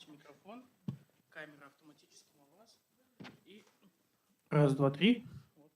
включите микрофон. Камера автоматически на вас. И раз, два, три. Вот.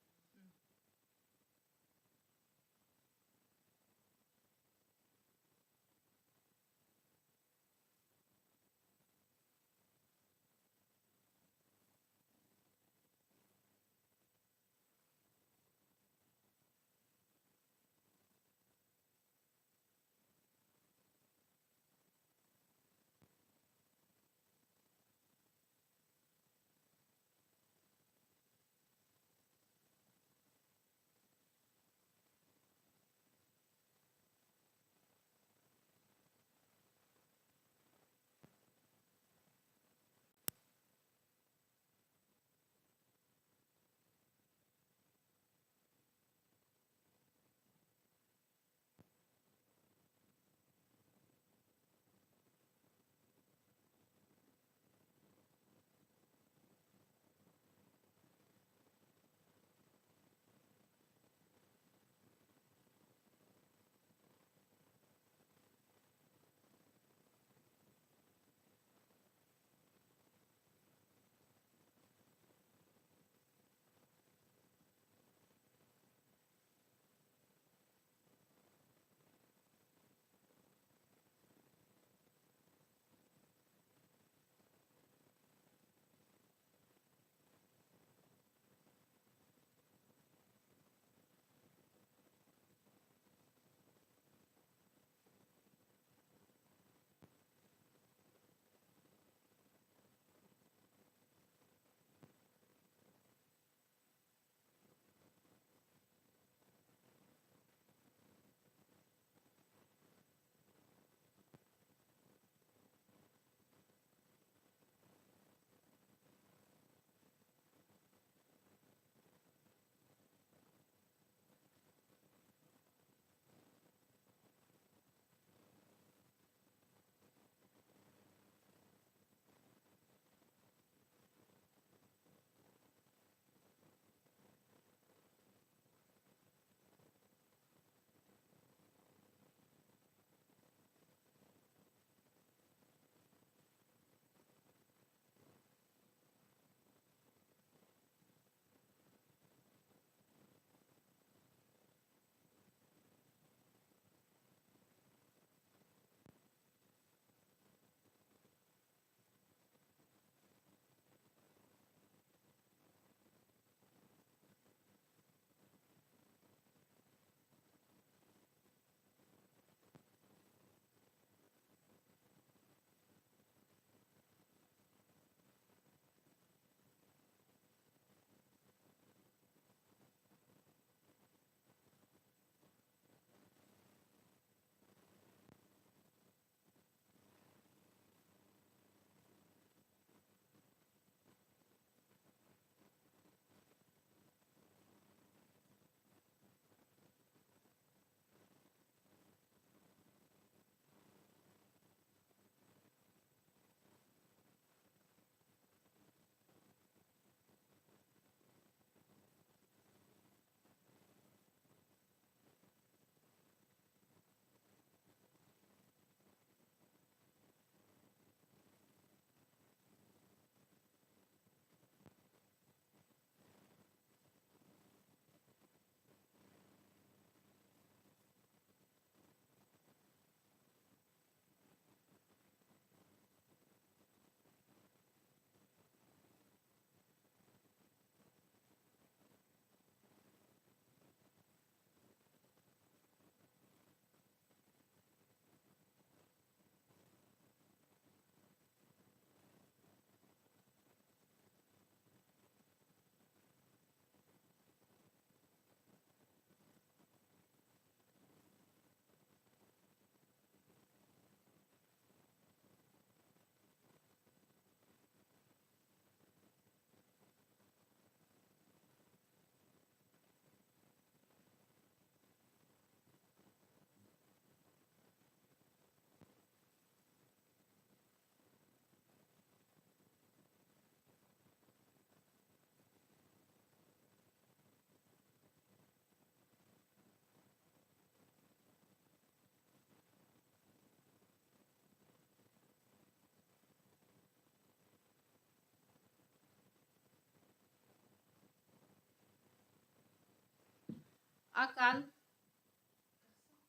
Акан,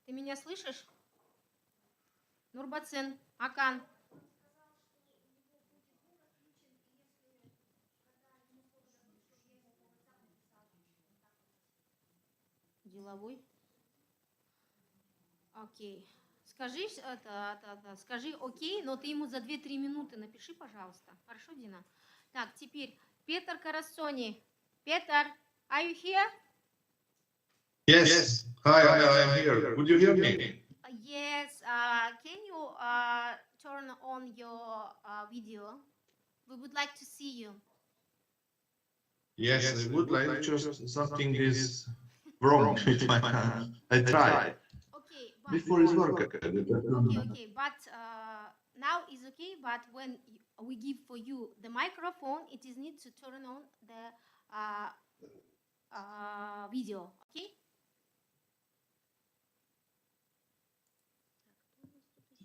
ты меня слышишь? Нурбацин, Акан. Деловой. Окей. Скажи, скажи окей, но ты ему за 2-3 минуты напиши, пожалуйста. Хорошо, Дина? Так, теперь Петр Карасони. Петр, are you here? Yes. Hi, I am here. Would you hear me? Yes. Can you turn on your video? We would like to see you. Yes, I would like. Just something is wrong with my hand. I tried. Okay. Before it's work. Okay. But now is okay. But when we give for you the microphone, it is need to turn on the video. Okay.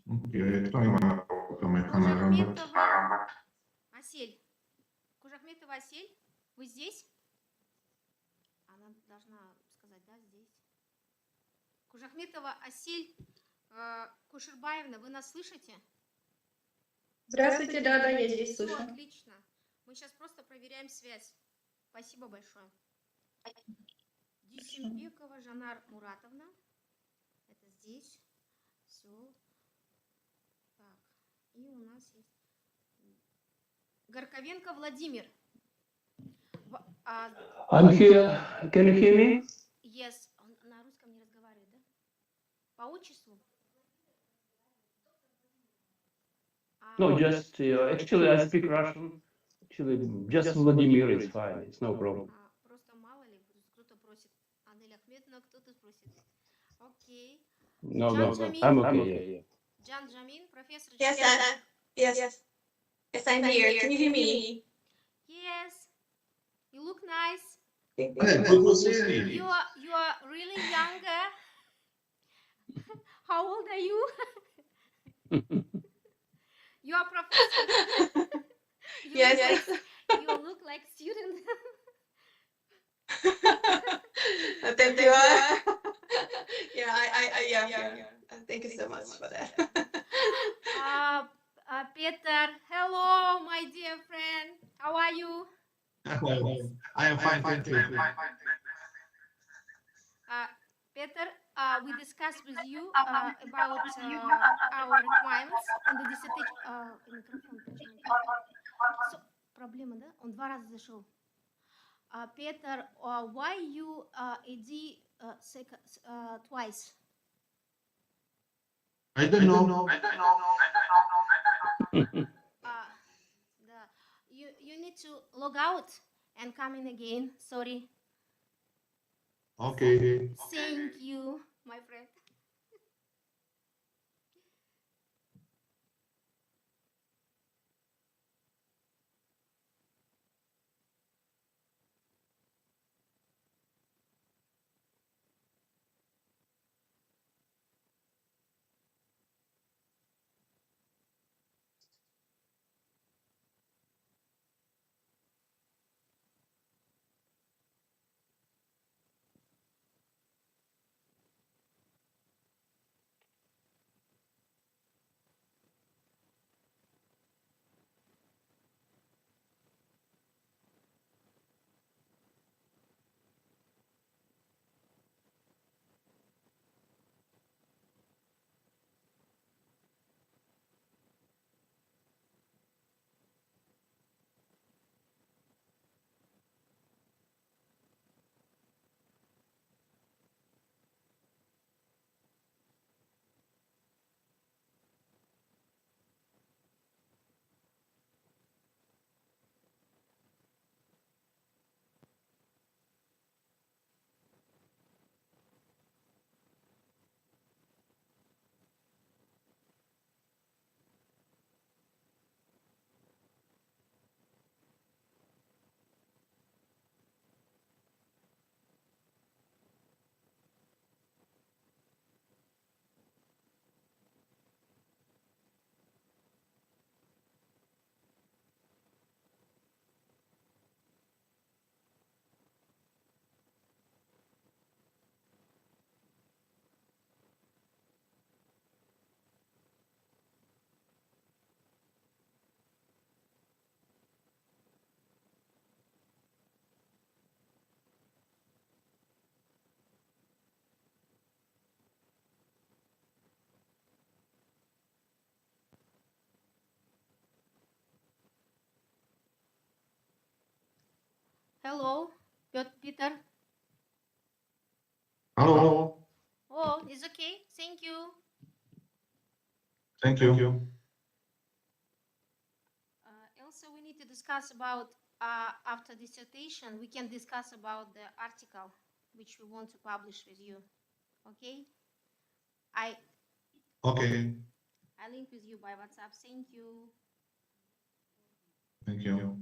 Кто има камера? Асель. Кужахметова Асель, вы здесь? Она должна сказать, да, здесь. Кужахметова Асель Кушербаевна, вы нас слышите? Здравствуйте, да, я здесь Всё, слышу. отлично. Мы сейчас просто проверяем связь. Спасибо большое. Дюсенбекова Жанар Муратовна. Это здесь. Все. Так. И у нас есть Горковенко Владимир. I'm here. Can you hear me? Yes. Он на русском не разговаривает, да? По отчеству? No, just actually I speak Russian. Actually, just Vladimir is fine. It's no problem. Просто мало ли, кто-то просит. Адель Ахмедовна, кто-то спросит. Окей. No, Джан no, Джамин. I'm okay. Джан Джамин, профессор. Yes, I'm here. Can you hear me? Yes. You look nice. Good to see you. You are really younger. How old are you? You are professor. Yes. You look like student. Thank you. Yeah. Thank you so much for that. Peter, hello, my dear friend. How are you? I am fine, thank you. Peter, we discussed with you about our requirements in the dissertation. Проблема, да? Он 2 раза зашел. Peter, why you twice? I don't know. You need to log out and come in again. Sorry. Okay. Thank you, my friend. Hello, Peter. Hello. Oh, it's okay. Thank you. Thank you. Also, we need to discuss about after dissertation. We can discuss about the article which we want to publish with you. Okay. I Okay. link with you by WhatsApp. Thank you. Thank you.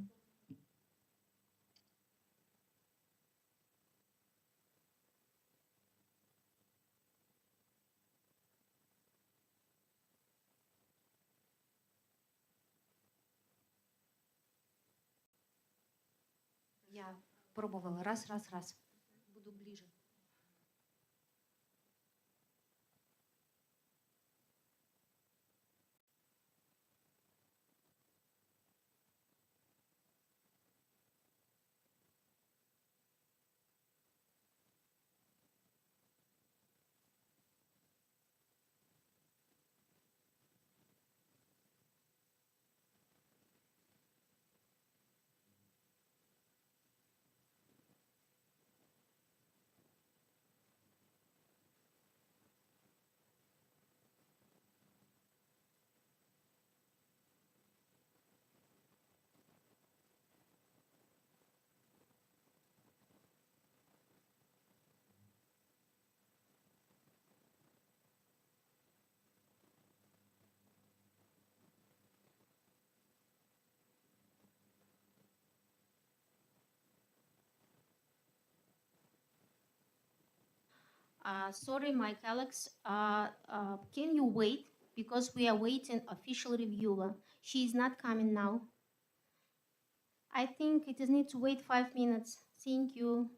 Я пробовала раз. Буду ближе. Sorry, my colleagues. Can you wait? Because we are waiting official reviewer. She is not coming now. I think it is need to wait 5 minutes. Thank you.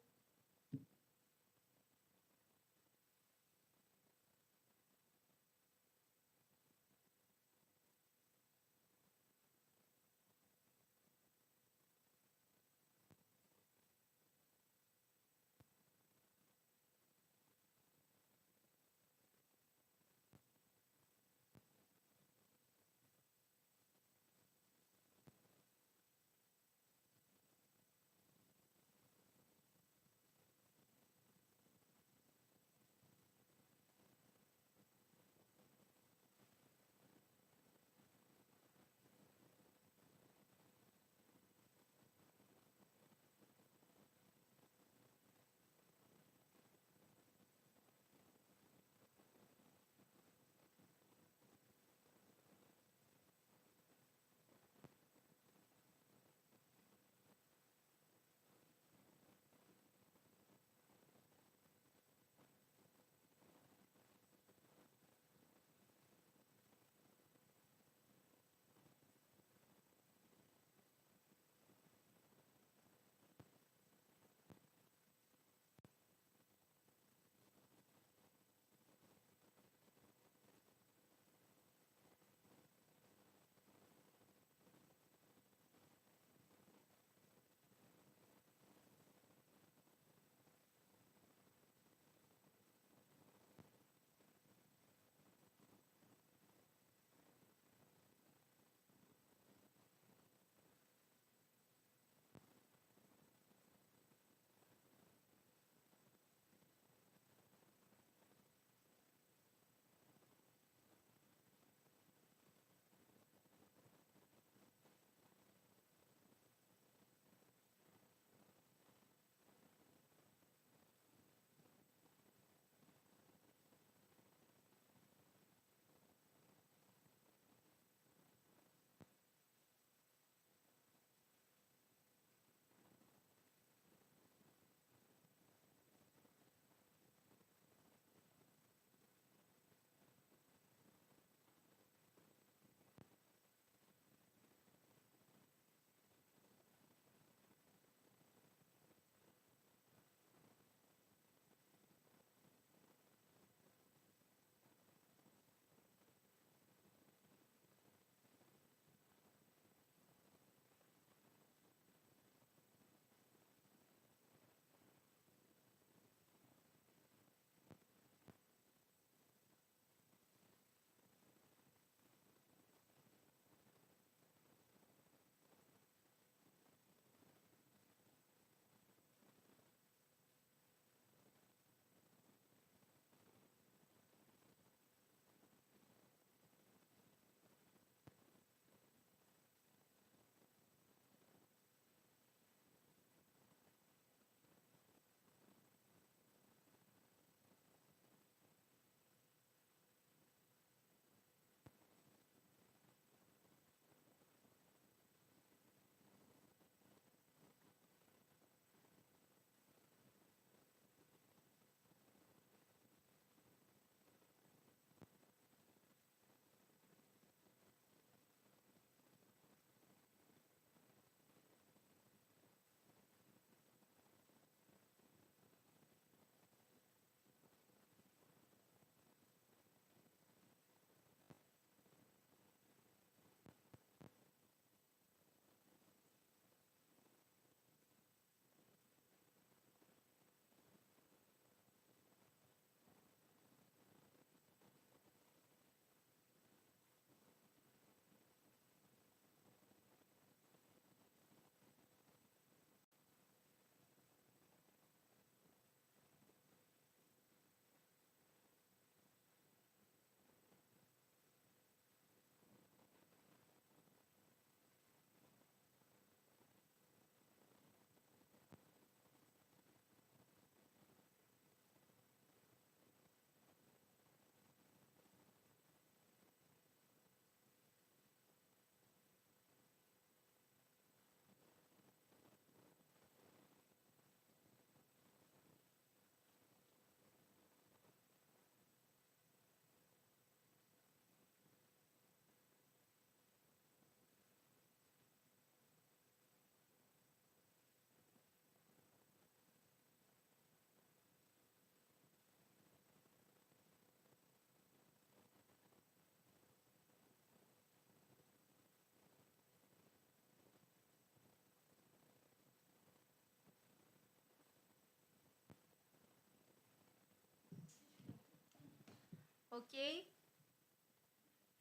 Okay,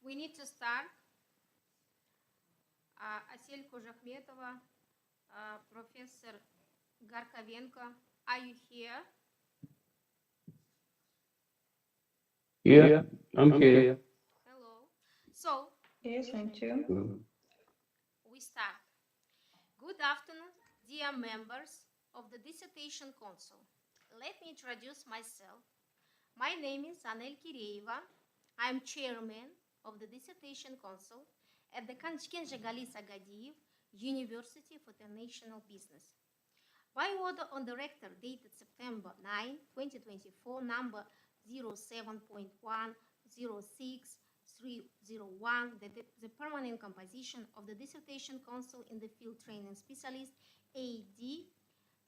we need to start. Асель Кожахметова, Professor Garkovenko, are you here? Yeah, I'm here. Hello. So, Yes, I'm too. we start. Good afternoon, dear members of the Dissertation Council. Let me introduce myself. My name is Anel Kireeva. I'm chairman of the Dissertation Council at the Kenjagalis Agadiyev University of International Business. By order on the rector dated September 9, 2024, number 07.106301, the permanent composition of the Dissertation Council in the field training specialist AD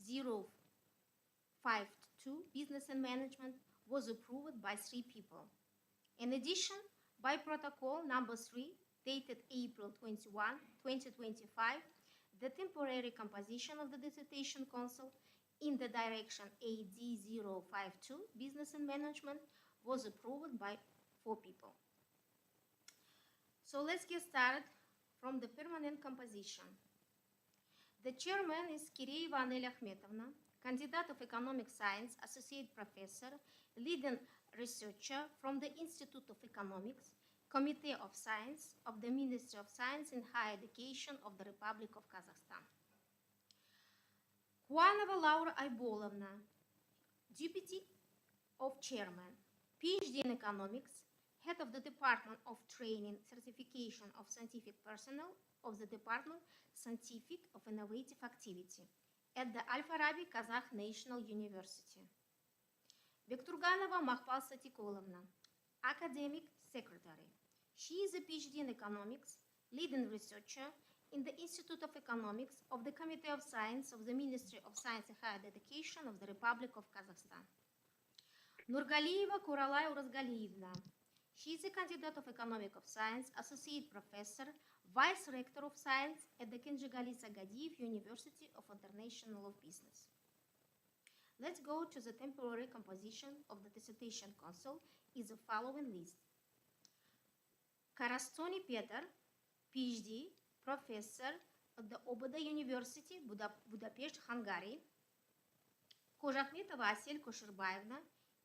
052 Business and Management was approved by 3 people. In addition, by protocol number 3, dated April 21, 2025, the temporary composition of the Dissertation Council in the direction AD052 Business and Management was approved by 4 people. So let's get started from the permanent composition. The chairman is Kireeva Anel Akhmetovna, candidate of economic science, associate professor, leading researcher from the Institute of Economics, Committee of Science of the Ministry of Science and Higher Education of the Republic of Kazakhstan. Kuanova Laura Aybolovna, Deputy of Chairman, PhD in Economics, Head of the Department of Training, Certification of Scientific Personnel of the Department Scientific of Innovative Activity at the Al-Farabi Kazakh National University. Bekturganova Mahpal Satikolovna, Academic Secretary. She is a PhD in Economics, leading researcher in the Institute of Economics of the Committee of Science of the Ministry of Science and Higher Education of the Republic of Kazakhstan. Nurgaliyeva Kuralay Urazgaliyevna. She is a candidate of Economic of Science, Associate Professor, Vice Rector of Science at the Kenjagalis Agadiyev University of International Business. Let's go to the temporary composition of the Dissertation Council is the following list. Karastoni Peter, PhD, Professor at the Oboda University, Budapest, Hungary. Kozhakhmetova Aselь Koshirbaevna,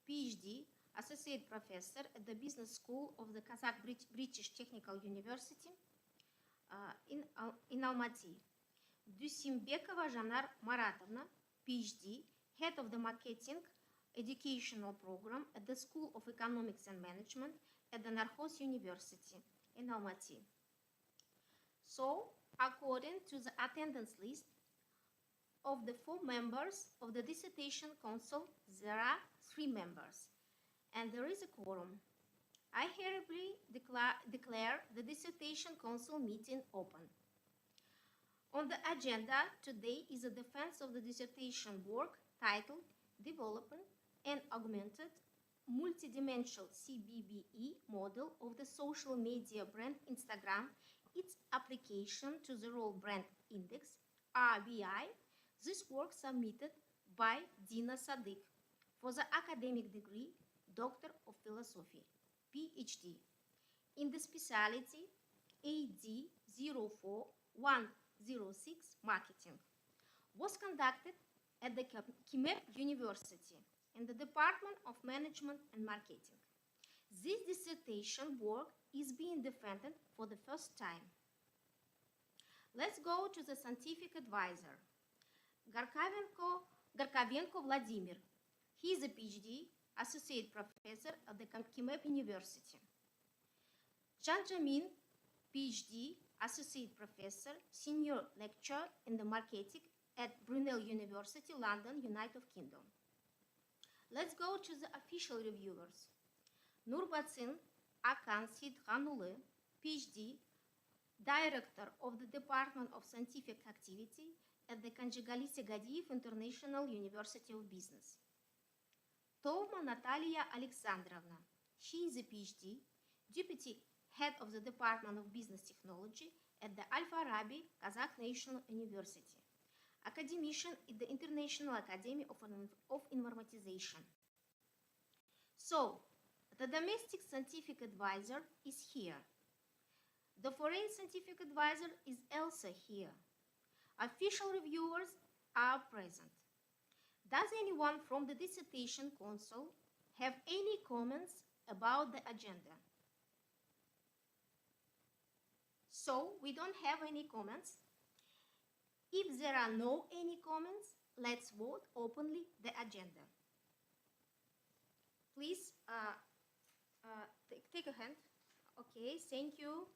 PhD, Associate Professor at the Business School of the Kazakh British Technical University in Almaty. Dusimbekova Janar Maratovna, PhD, Head of the Marketing Educational Program at the School of Economics and Management at the Narhos University in Almaty. So, according to the attendance list of the 4 members of the Dissertation Council, there are 3 members, and there is a quorum. I hereby declare the Dissertation Council meeting open. On the agenda today is a defense of the dissertation work titled Developing an Augmented Multidimensional CBBE Model of the Social Media Brand Instagram, its application to the Role Brand Index, RBI. This work submitted by Dina Sadik for the academic degree Doctor of Philosophy, PhD, in the specialty AD 04106 Marketing, was conducted at the KIMEP University in the Department of Management and Marketing. This dissertation work is being defended for the first time. Let's go to the scientific advisor. Garkovenko Vladimir. He is a PhD, Associate Professor at the KIMEP University. Janjamin, PhD, Associate Professor, Senior Lecturer in the Marketing at Brunel University, London, United Kingdom. Let's go to the official reviewers. Nurbatsin Akan Sidhanulu, PhD, Director of the Department of Scientific Activity at the Kenjagalis Agadiyev International University of Business. Toma Natalia Alexandrovna. She is a PhD, Deputy Head of the Department of Business Technology at the Al-Farabi Kazakh National University, academician at the International Academy of Informatization. So, The domestic scientific advisor is here. The foreign scientific advisor is also here. Official reviewers are present. Does anyone from the dissertation council have any comments about the agenda? So we don't have any comments. If there are no any comments, let's vote openly the agenda. Please take a hand. Okay, thank you.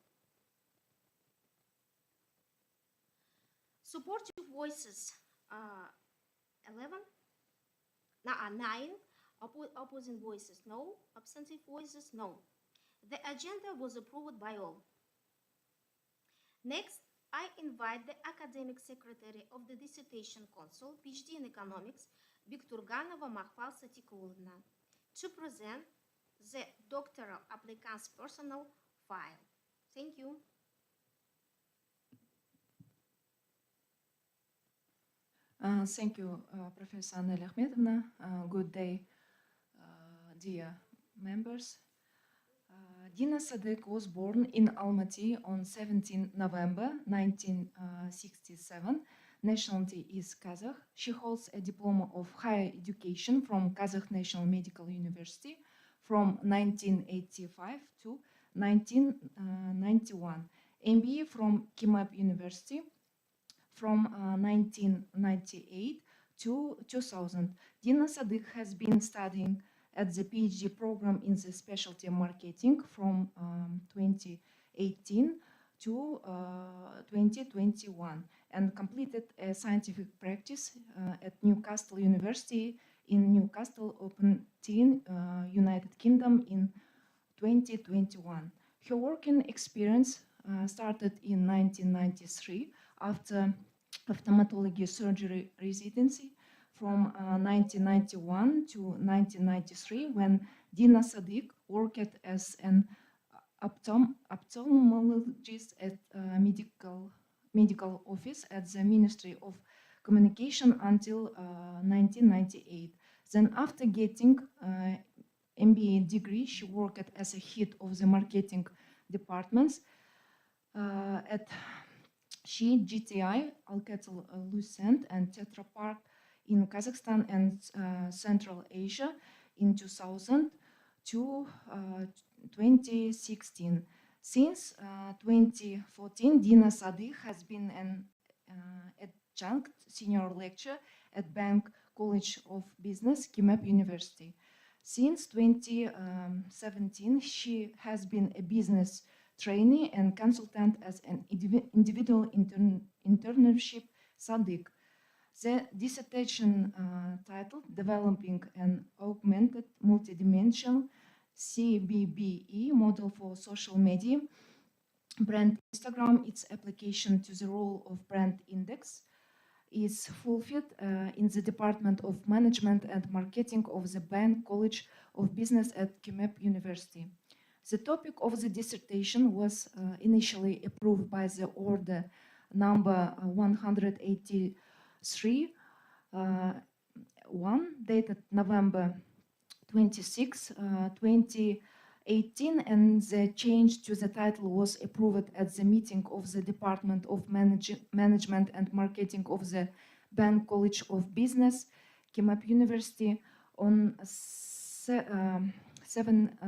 Supportive voices 11. 9. Opposing voices no. Abstentive voices no. The agenda was approved by all. Next, I invite the academic secretary of the dissertation council, PhD in economics, Bikturganova Mahfal Satikulovna, to present the doctoral applicant's personal file. Thank you. Thank you, Professor Anel Ahmedovna. Good day, dear members. Dina Cadыk was born in Almaty on 17 November 1967. Nationality is Kazakh. She holds a diploma of higher education from Kazakh National Medical University from 1985 to 1991. MBA from KIMAP University from 1998 to 2000. Dina Cadыk has been studying at the PhD program in the specialty marketing from 2018 to 2021 and completed a scientific practice at Newcastle University in Newcastle upon Tyne, United Kingdom in 2021. Her working experience started in 1993 after ophthalmology surgery residency from 1991 to 1993 when Dina Cadыk worked as an ophthalmologist at medical office at the Ministry of Communication until 1998. Then after getting MBA degree, she worked as a head of the marketing departments at GTI, Alcatel-Lucent and Tetra Pak in Kazakhstan and Central Asia in 2000 to 2016. Since 2014, Dina Cadыk has been an adjunct senior lecturer at Bank College of Business, KIMAP University. Since 2017, she has been a business trainee and consultant as an individual internship Cadыk. The dissertation titled Developing an Augmented Multidimensional CBBE Model for Social Media Brand Instagram, its application to the role of brand index, is fulfilled in the Department of Management and Marketing of the Bank College of Business at KIMAP University. The topic of the dissertation was initially approved by the order number 183 dated November 26, 2018, and the change to the title was approved at the meeting of the Department of Management and Marketing of the Bank College of Business, KIMAP University, on 7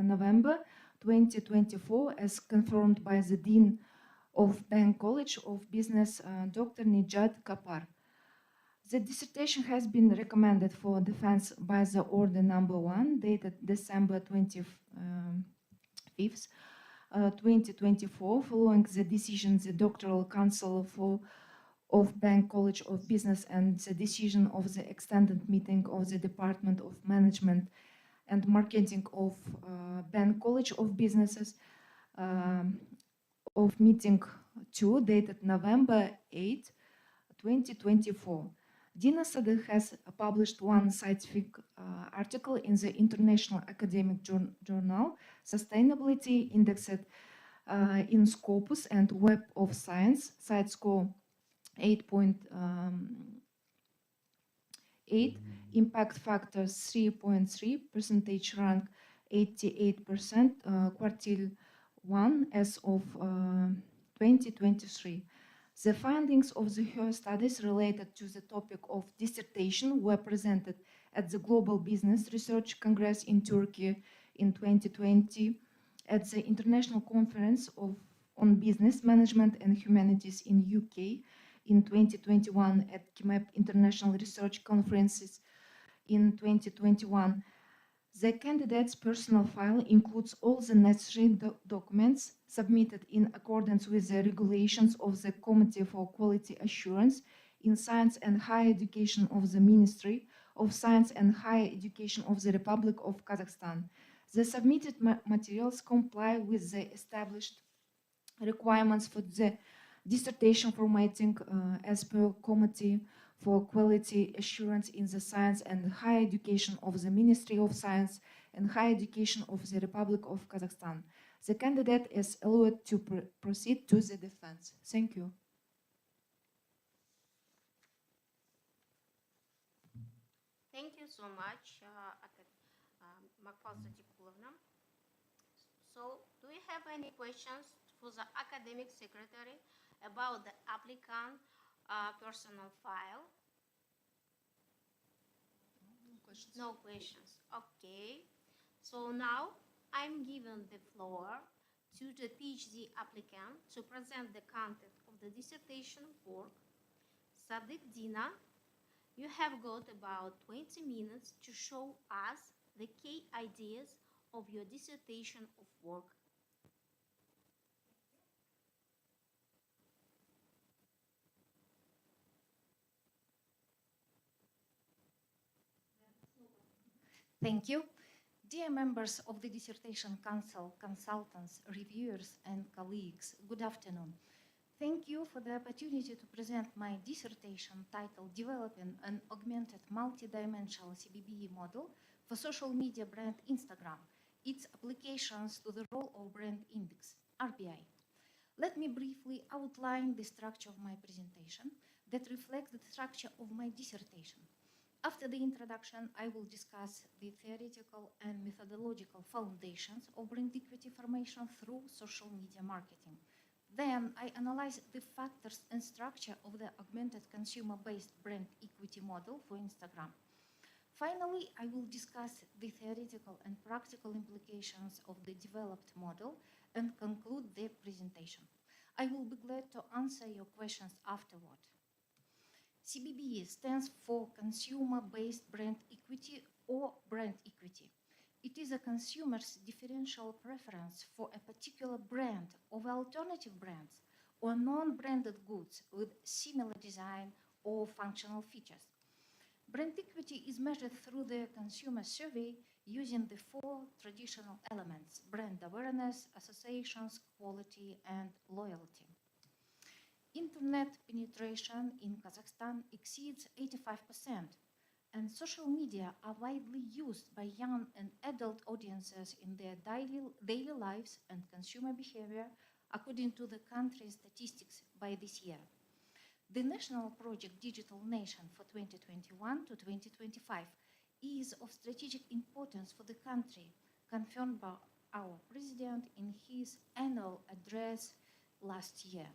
November 2024, as confirmed by the Dean of Bank College of Business, Dr. Nijat Kapar. The dissertation has been recommended for defense by the order number 1, dated December 25th, 2024, following the decision the Doctoral Council of Bank College of Business and the decision of the extended meeting of the Department of Management and Marketing of Bank College of Businesses of meeting 2, dated November 8, 2024. Dina Cadыk has published one scientific article in the International Academic Journal, Sustainability, indexed in Scopus and Web of Science, site score 8.8, impact factor 3.3, percentage rank 88% quartile 1 as of 2023. The findings of her studies related to the topic of dissertation were presented at the Global Business Research Congress in Turkey in 2020, at the International Conference on Business Management and Humanities in UK in 2021, at KIMEP International Research Conferences in 2021. The candidate's personal file includes all the necessary documents submitted in accordance with the regulations of the Committee for Quality Assurance in Science and Higher Education of the Ministry of Science and Higher Education of the Republic of Kazakhstan. The submitted materials comply with the established requirements for the dissertation formatting as per Committee for Quality Assurance in the Science and Higher Education of the Ministry of Science and Higher Education of the Republic of Kazakhstan. The candidate is allowed to proceed to the defense. Thank you. Thank you so much, Makfal Sadiqulovna. So, do you have any questions for the academic secretary about the applicant personal file? No questions. Okay. So now I'm giving the floor to the PhD applicant to present the content of the dissertation work. Cadыk Dina, you have got about 20 minutes to show us the key ideas of your dissertation of work. Thank you. Dear members of the Dissertation Council, consultants, reviewers, and colleagues, good afternoon. Thank you for the opportunity to present my dissertation titled Developing an Augmented Multidimensional CBBE Model for Social Media Brand Instagram, its applications to the role of brand index, RBI. Let me briefly outline the structure of my presentation that reflects the structure of my dissertation. After the introduction, I will discuss the theoretical and methodological foundations of brand equity formation through social media marketing. Then I analyze the factors and structure of the augmented consumer-based brand equity model for Instagram. Finally, I will discuss the theoretical and practical implications of the developed model and conclude the presentation. I will be glad to answer your questions afterward. CBBE stands for Consumer-Based Brand Equity or Brand Equity. It is a consumer's differential preference for a particular brand over alternative brands or non-branded goods with similar design or functional features. Brand equity is measured through the consumer survey using the four traditional elements: brand awareness, associations, quality, and loyalty. Internet penetration in Kazakhstan exceeds 85%, and social media are widely used by young and adult audiences in their daily lives and consumer behavior, according to the country's statistics by this year. The national project Digital Nation for 2021 to 2025 is of strategic importance for the country, confirmed by our president in his annual address last year.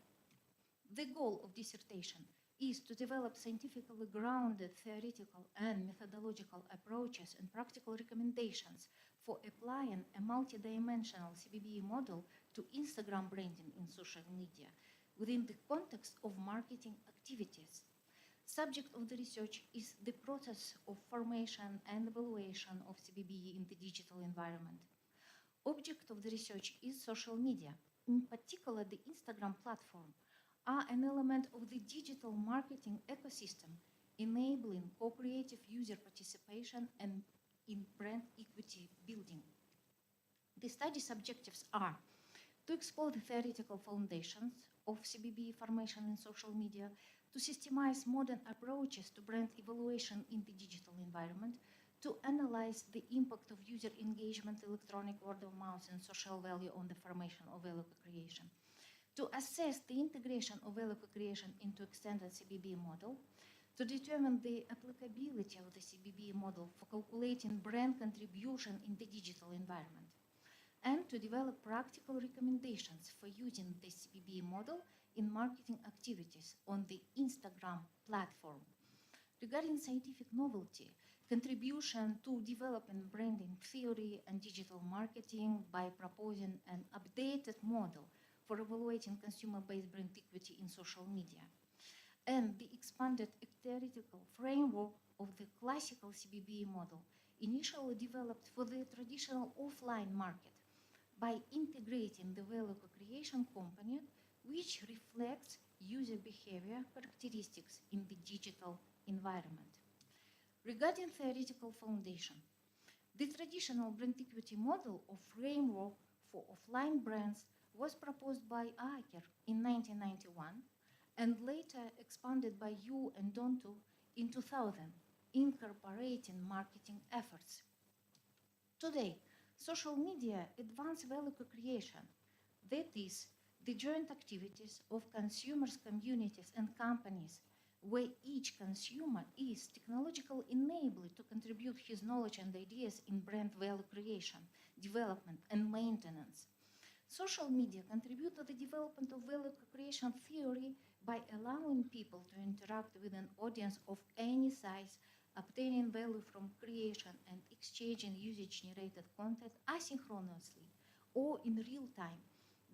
The goal of dissertation is to develop scientifically grounded theoretical and methodological approaches and practical recommendations for applying a multidimensional CBBE model to Instagram branding in social media within the context of marketing activities. Subject of the research is the process of formation and evaluation of CBBE in the digital environment. Object of the research is social media, in particular the Instagram platform, are an element of the digital marketing ecosystem, enabling co-creative user participation and in brand equity building. The study's objectives are to explore the theoretical foundations of CBBE formation in social media, to systemize modern approaches to brand evaluation in the digital environment, to analyze the impact of user engagement, electronic word of mouth, and social value on the formation of value co-creation, to assess the integration of value co-creation into extended CBBE model, to determine the applicability of the CBB model for calculating brand contribution in the digital environment, and to develop practical recommendations for using the CBB model in marketing activities on the Instagram platform. Regarding scientific novelty, contribution to developing branding theory and digital marketing by proposing an updated model for evaluating consumer-based brand equity in social media, and the expanded theoretical framework of the classical CBB model initially developed for the traditional offline market by integrating the value co-creation component, which reflects user behavior characteristics in the digital environment. Regarding theoretical foundation, the traditional brand equity model or framework for offline brands was proposed by Aker in 1991 and later expanded by Yu and Dontu in 2000, incorporating marketing efforts. Today, social media advance value co-creation, that is, the joint activities of consumers, communities, and companies, where each consumer is technologically enabled to contribute his knowledge and ideas in brand value creation, development, and maintenance. Social media contribute to the development of value creation theory by allowing people to interact with an audience of any size, obtaining value from creation and exchanging user-generated content asynchronously or in real time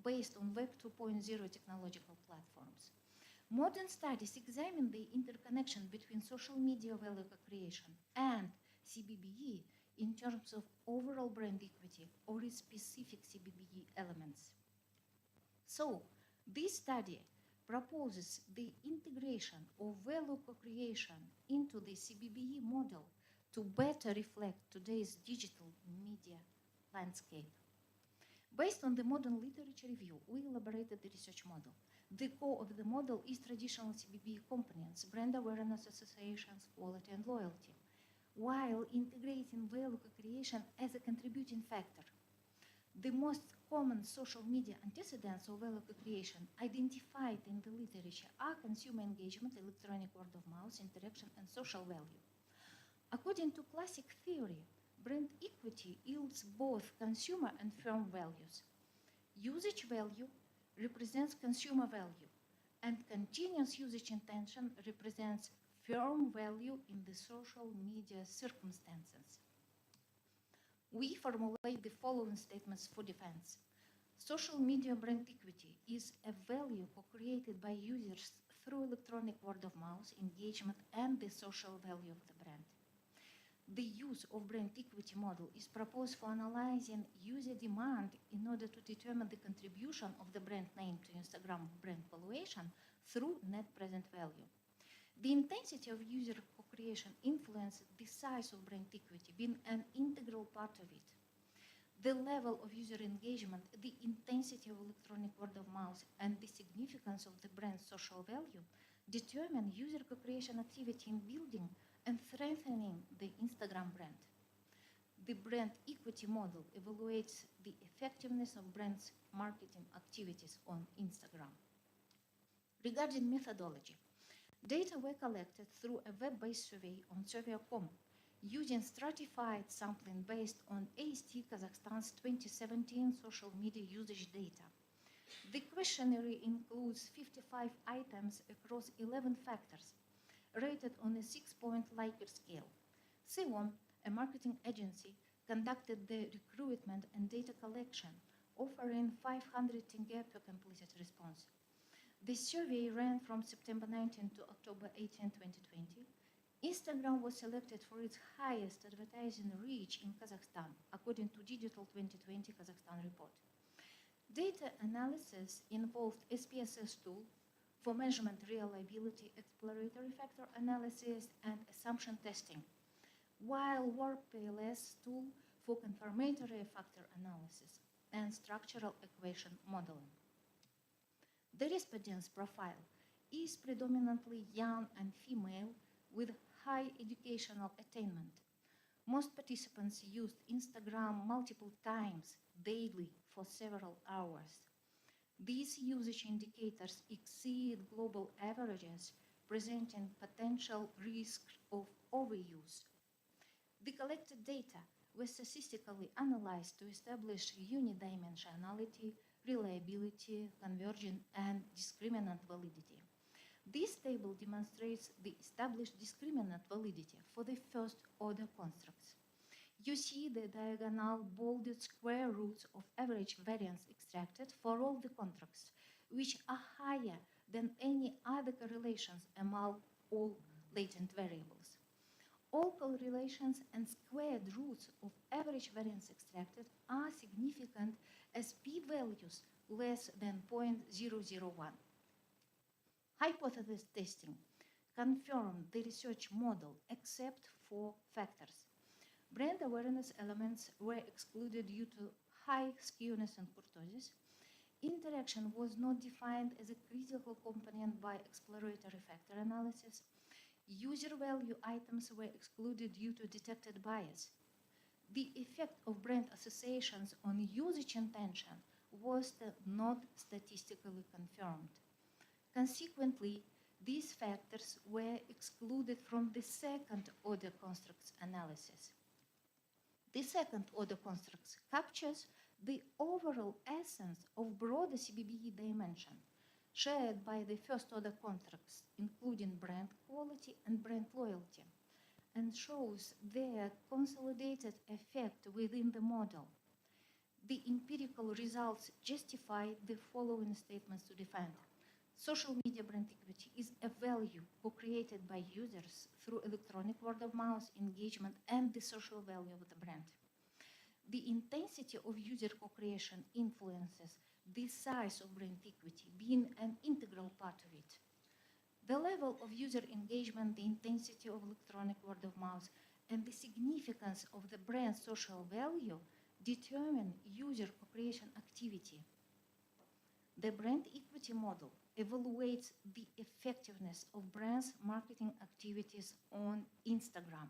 based on Web 2.0 technological platforms. Modern studies examine the interconnection between social media value creation and CBBE in terms of overall brand equity or its specific CBBE elements. So, this study proposes the integration of value co-creation into the CBBE model to better reflect today's digital media landscape. Based on the modern literature review, we elaborated the research model. The core of the model is traditional CBBE components, brand awareness associations, quality, and loyalty, while integrating value co-creation as a contributing factor. The most common social media antecedents of value co-creation identified in the literature are consumer engagement, electronic word of mouth, interaction, and social value. According to classic theory, brand equity yields both consumer and firm values. Usage value represents consumer value, and continuous usage intention represents firm value in the social media circumstances. We formulate the following statements for defense. Social media brand equity is a value co-created by users through electronic word of mouth, engagement, and the social value of the brand. The use of brand equity model is proposed for analyzing user demand in order to determine the contribution of the brand name to Instagram brand valuation through net present value. The intensity of user co-creation influences the size of brand equity, being an integral part of it. The level of user engagement, the intensity of electronic word of mouth, and the significance of the brand's social value determine user co-creation activity in building and strengthening the Instagram brand. The brand equity model evaluates the effectiveness of brands' marketing activities on Instagram. Regarding methodology, data were collected through a web-based survey on Survey.com using stratified sampling based on AST Kazakhstan's 2017 social media usage data. The questionnaire includes 55 items across 11 factors, rated on a 6-point Likert scale. Seon, a marketing agency, conducted the recruitment and data collection, offering 500 tenge per completed response. The survey ran from September 19 to October 18, 2020. Instagram was selected for its highest advertising reach in Kazakhstan, according to Digital 2020 Kazakhstan report. Data analysis involved SPSS tool for measurement reliability, exploratory factor analysis, and assumption testing, while WarpPLS tool for confirmatory factor analysis and structural equation modeling. The respondents' profile is predominantly young and female with high educational attainment. Most participants used Instagram multiple times daily for several hours. These usage indicators exceed global averages presenting potential risk of overuse. The collected data was statistically analyzed to establish unidimensionality, reliability, convergent, and discriminant validity. This table demonstrates the established discriminant validity for the first-order constructs. You see the diagonal bolded square roots of average variance extracted for all the contracts, which are higher than any other correlations among all latent variables. All correlations and squared roots of average variance extracted are significant as p-values less than 0.001. Hypothesis testing confirmed the research model except for factors. Brand awareness elements were excluded due to high skewness and kurtosis. Interaction was not defined as a critical component by exploratory factor analysis. User value items were excluded due to detected bias. The effect of brand associations on usage intention was not statistically confirmed. Consequently, these factors were excluded from the second-order constructs analysis. The second-order constructs captures the overall essence of broader CBBE dimension shared by the first-order contracts, including brand quality and brand loyalty, and shows their consolidated effect within the model. The empirical results justify the following statements to defend. Social media brand equity is a value co-created by users through electronic word-of-mouth engagement and the social value of the brand. The intensity of user co-creation influences the size of brand equity, being an integral part of it. The level of user engagement, the intensity of electronic word-of-mouth, and the significance of the brand social value determine user co-creation activity. The brand equity model evaluates the effectiveness of brands' marketing activities on Instagram.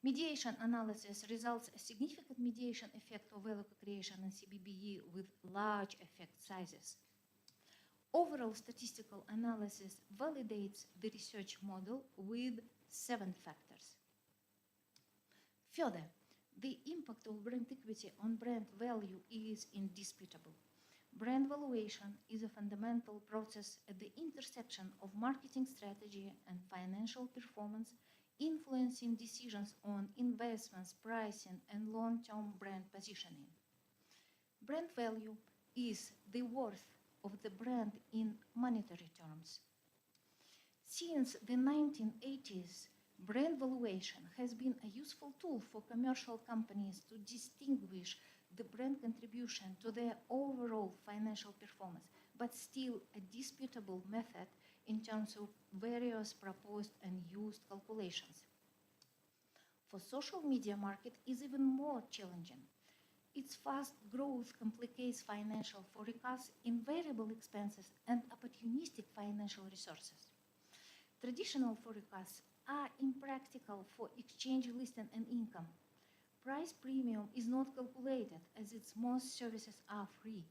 Mediation analysis results a significant mediation effect of value creation in CBBE with large effect sizes. Overall statistical analysis validates the research model with 7 factors. Further, the impact of brand equity on brand value is indisputable. Brand valuation is a fundamental process at the intersection of marketing strategy and financial performance, influencing decisions on investments, pricing, and long-term brand positioning. Brand value is the worth of the brand in monetary terms. Since the 1980s, brand valuation has been a useful tool for commercial companies to distinguish the brand contribution to their overall financial performance, but still a disputable method in terms of various proposed and used calculations. For social media market is even more challenging. Its fast growth complicates financial forecasts in variable expenses and opportunistic financial resources. Traditional forecasts are impractical for exchange listing and income. Price premium is not calculated as its most services are free,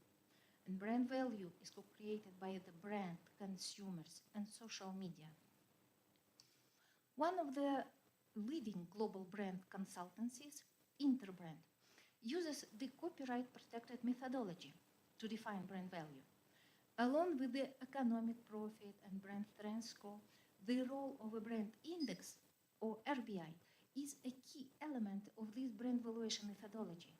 and brand value is co-created by the brand, consumers, and social media. One of the leading global brand consultancies, Interbrand, uses the copyright-protected methodology to define brand value. Along with the economic profit and brand trend score, the role of a brand index, or RBI, is a key element of this brand valuation methodology.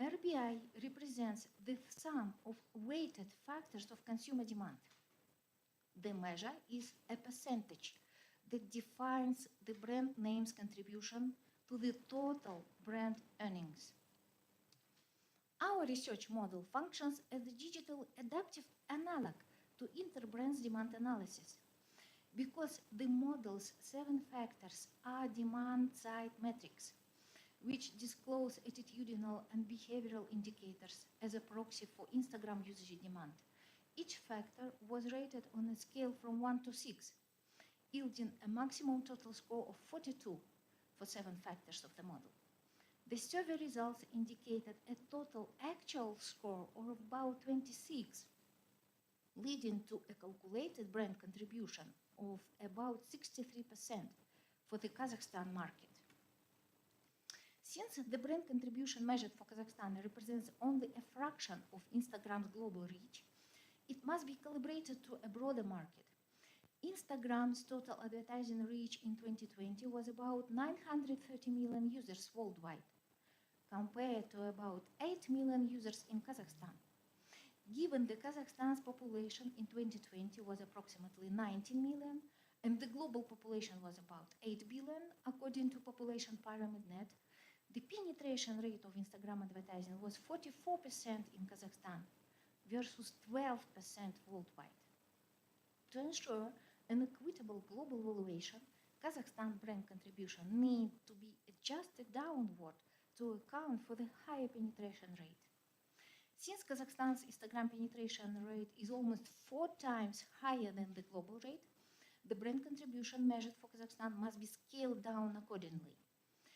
RBI represents the sum of weighted factors of consumer demand. The measure is a percentage that defines the brand name's contribution to the total brand earnings. Our research model functions as a digital adaptive analog to Interbrand's demand analysis. Because the model's 7 factors are demand-side metrics, which disclose attitudinal and behavioral indicators as a proxy for Instagram usage demand. Each factor was rated on a scale from 1 to 6, yielding a maximum total score of 42 for 7 factors of the model. The survey results indicated a total actual score of about 26, leading to a calculated brand contribution of about 63% for the Kazakhstan market. Since the brand contribution measured for Kazakhstan represents only a fraction of Instagram's global reach, it must be calibrated to a broader market. Instagram's total advertising reach in 2020 was about 930 million users worldwide, compared to about 8 million users in Kazakhstan. Given that Kazakhstan's population in 2020 was approximately 19 million, and the global population was about 8 billion, according to Population Pyramid Net, the penetration rate of Instagram advertising was 44% in Kazakhstan versus 12% worldwide. To ensure an equitable global valuation, Kazakhstan brand contribution need to be adjusted downward to account for the higher penetration rate. Since Kazakhstan's Instagram penetration rate is almost 4 times higher than the global rate, the brand contribution measured for Kazakhstan must be scaled down accordingly.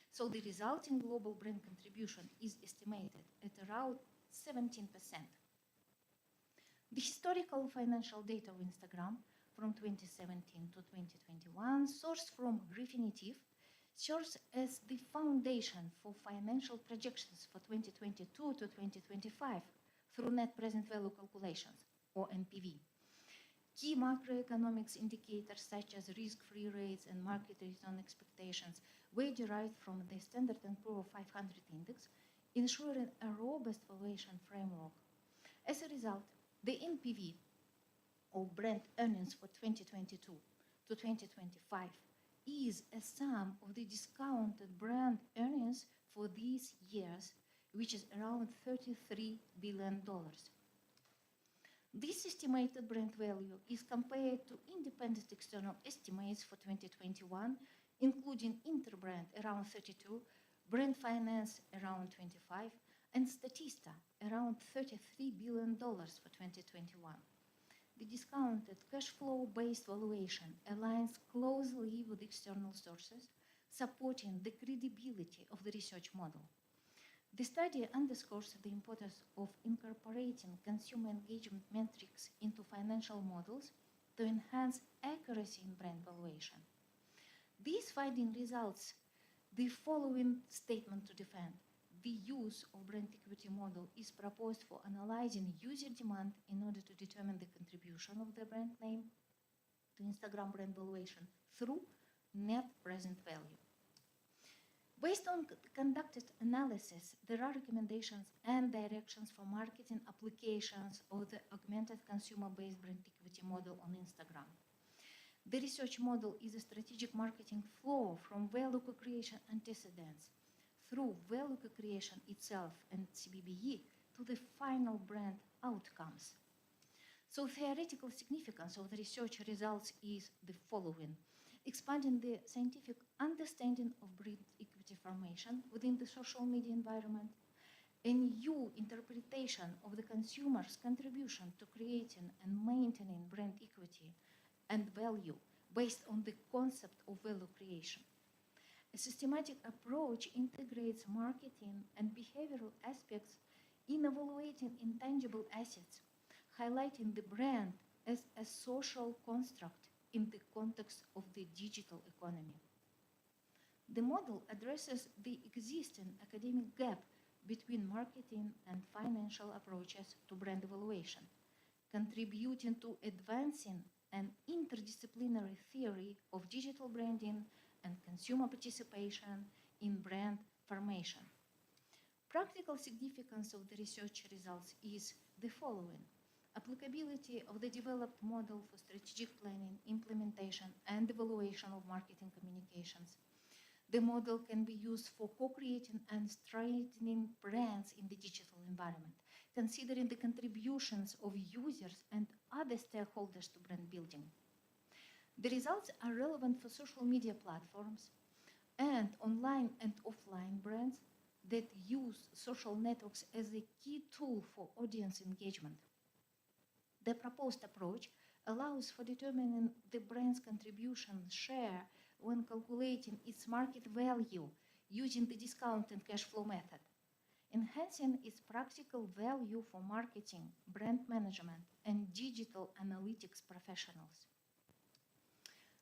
So the resulting global brand contribution is estimated at around 17%. The historical financial data of Instagram from 2017 to 2021, sourced from Refinitiv, serves as the foundation for financial projections for 2022 to 2025 through net present value calculations, or NPV. Key macroeconomics indicators such as risk-free rates and market return expectations were derived from the Standard & Poor's 500 index, ensuring a robust valuation framework. As a result, the NPV, or brand earnings for 2022 to 2025, is a sum of the discounted brand earnings for these years, which is around $33 billion. This estimated brand value is compared to independent external estimates for 2021, including Interbrand around 32, Brand Finance around 25, and Statista around $33 billion for 2021. The discounted cash flow-based valuation aligns closely with external sources, supporting the credibility of the research model. The study underscores the importance of incorporating consumer engagement metrics into financial models to enhance accuracy in brand valuation. This finding results the following statement to defend. The use of brand equity model is proposed for analyzing user demand in order to determine the contribution of the brand name to Instagram brand valuation through net present value. Based on conducted analysis, there are recommendations and directions for marketing applications of the augmented consumer-based brand equity model on Instagram. The research model is a strategic marketing flow from value co-creation antecedents through value co-creation itself and CBBE to the final brand outcomes. So theoretical significance of the research results is the following. Expanding the scientific understanding of brand equity formation within the social media environment, a new interpretation of the consumer's contribution to creating and maintaining brand equity and value based on the concept of value creation. A systematic approach integrates marketing and behavioral aspects in evaluating intangible assets, highlighting the brand as a social construct in the context of the digital economy. The model addresses the existing academic gap between marketing and financial approaches to brand evaluation, contributing to advancing an interdisciplinary theory of digital branding and consumer participation in brand formation. Practical significance of the research results is the following. Applicability of the developed model for strategic planning, implementation, and evaluation of marketing communications. The model can be used for co-creating and strengthening brands in the digital environment, considering the contributions of users and other stakeholders to brand building. The results are relevant for social media platforms and online and offline brands that use social networks as a key tool for audience engagement. The proposed approach allows for determining the brand's contribution share when calculating its market value using the discount and cash flow method. enhancing its practical value for marketing, brand management, and digital analytics professionals.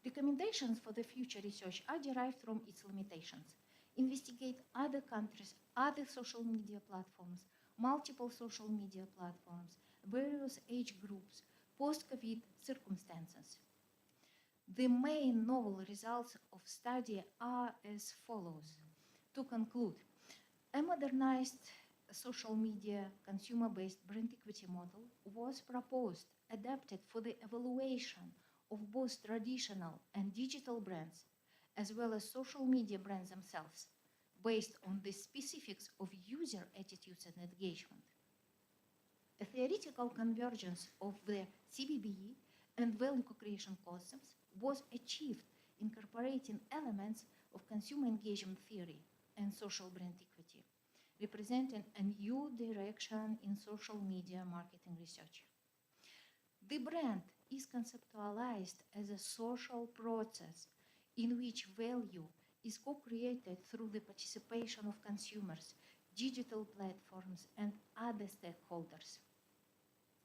Recommendations for the future research are derived from its limitations. Investigate other countries, other social media platforms, multiple social media platforms, various age groups, post-COVID circumstances. The main novel results of study are as follows. To conclude, a modernized social media consumer-based brand equity model was proposed, adapted for the evaluation of both traditional and digital brands, as well as social media brands themselves, based on the specifics of user attitudes and engagement. A theoretical convergence of the CBBE and value co-creation concepts was achieved, incorporating elements of consumer engagement theory and social brand equity, representing a new direction in social media marketing research. The brand is conceptualized as a social process in which value is co-created through the participation of consumers, digital platforms, and other stakeholders.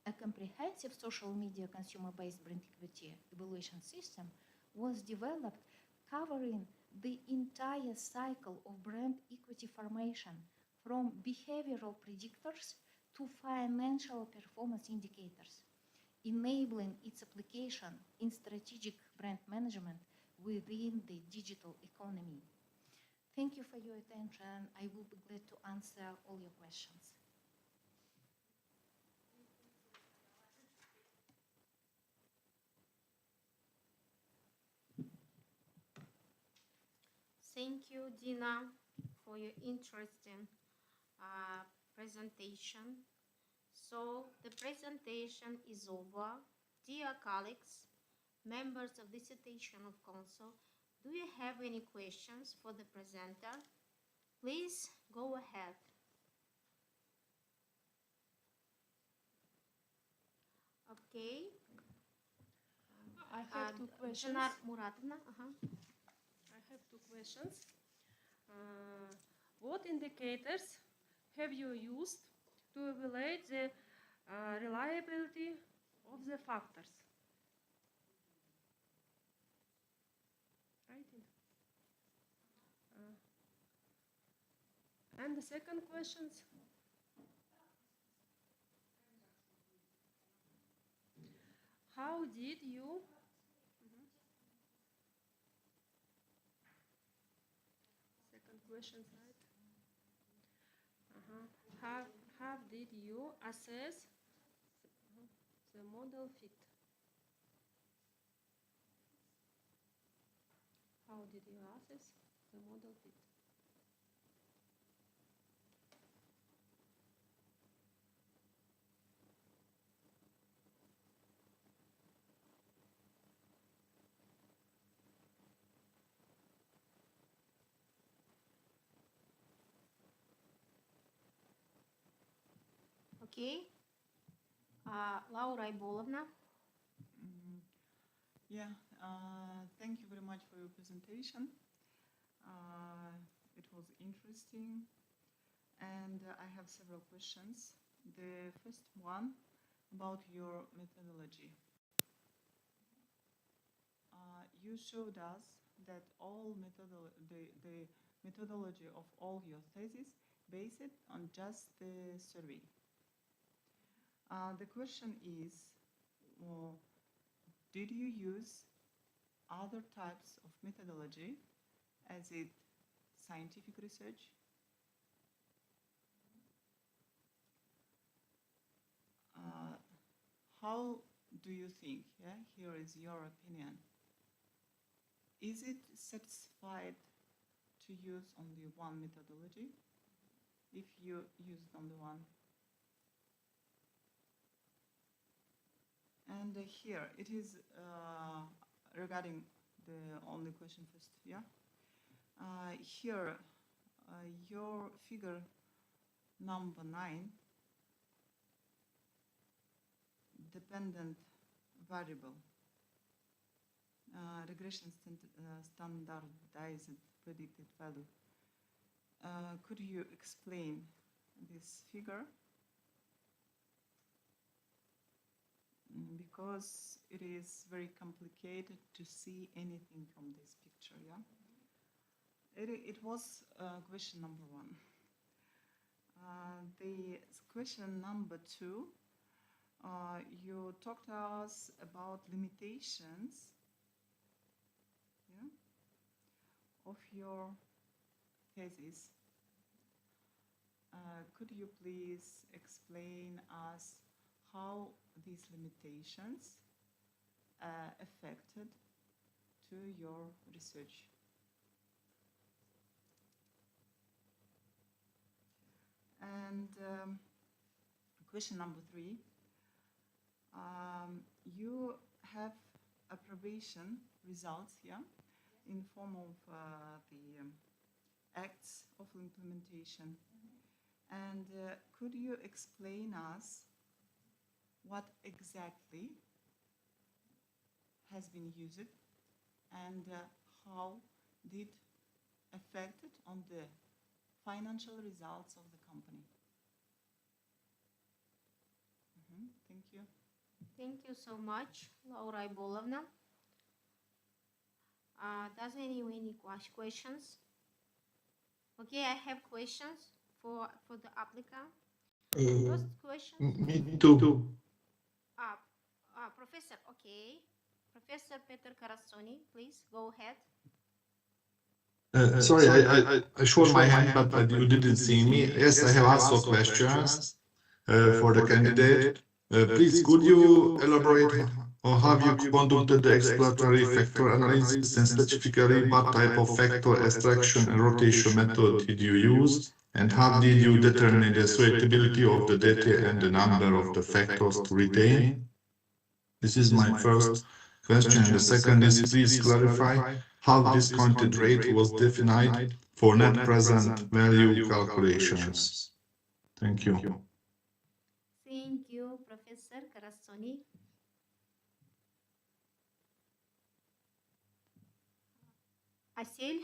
A comprehensive social media consumer-based brand equity evaluation system was developed covering the entire cycle of brand equity formation, from behavioral predictors to financial performance indicators, enabling its application in strategic brand management within the digital economy. Thank you for your attention. I will be glad to answer all your questions. Thank you, Dina, for your interesting presentation. So the presentation is over. Dear colleagues, members of the Dissertation of Council, do you have any questions for the presenter? Please go ahead. Okay. I have two questions. Janar Muratovna. I have two questions. What indicators have you used to evaluate the reliability of the factors? Right. And the second question, how did you second question, right? How did you assess the model fit? How did you assess the model fit? Okay. Laura Ibolovna. Yeah, thank you very much for your presentation. It was interesting, and I have several questions. The first one about your methodology. You showed us that the methodology of all your theses based on just the survey. The question is, did you use other types of methodology, as it scientific research? How do you think, here is your opinion, is it satisfied to use only one methodology if you used only one? And here it is regarding the only question first, here your figure number 9, dependent variable, regression standardized predicted value. Could you explain this figure because it is very complicated to see anything from this picture, yeah? It was question number 1. The question number 2, you talked to us about limitations, yeah, of your thesis. Could you please explain us how these limitations affected to your research? And question number 3, you have approbation results here in form of the acts of implementation. And could you explain us what exactly has been used and how did affect it on the financial results of the company? Thank you. Thank you so much, Laura Ibolovna. Does anyone any questions? Okay, I have questions for the applicant. First question. Me too. Professor, okay. Professor Peter Karasoni, please go ahead. Sorry, I showed my hand, but you didn't see me. Yes, I have also questions for the candidate. Please, could you elaborate on how you conducted the exploratory factor analysis and specifically what type of factor extraction and rotation method did you use? And how did you determine the suitability of the data and the number of the factors to retain? This is my first question. The second is, please clarify how discounted rate was defined for net present value calculations. Thank you. Thank you, Professor Karasoni. Asil?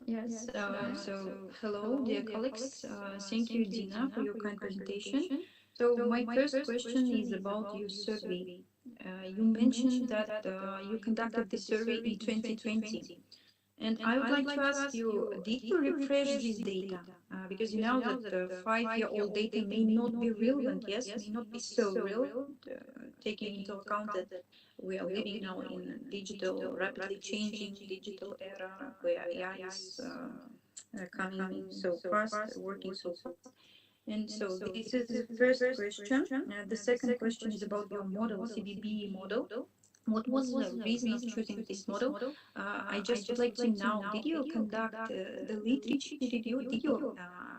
Yes, so hello, dear colleagues. Thank you, Dina, for your kind presentation. So my first question is about your survey. You mentioned that you conducted the survey in 2020. And I would like to ask you, did you refresh this data? Because you know that 5-year-old data may not be relevant, yes, may not be so relevant, taking into account that we are living now in a digital, rapidly changing digital era where AI is coming so fast, working so fast. And so this is the first question. The second question is about your model, CBB model. What was the reason of choosing this model? I just would like to know, did you conduct the literature review? Did you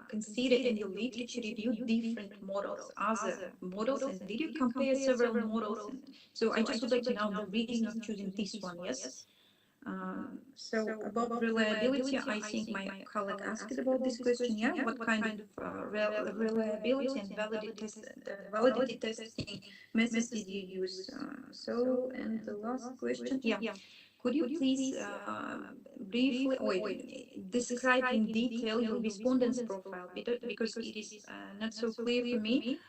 consider in your literature review different models, other models, and did you compare several models? And so I just would like to know the reason of choosing this one, yes? So about reliability, I think my colleague asked about this question. Yeah, what kind of reliability and validity testing methods did you use? And the last question, yeah, could you please briefly describe in detail your respondents' profile, because it is not so clear for me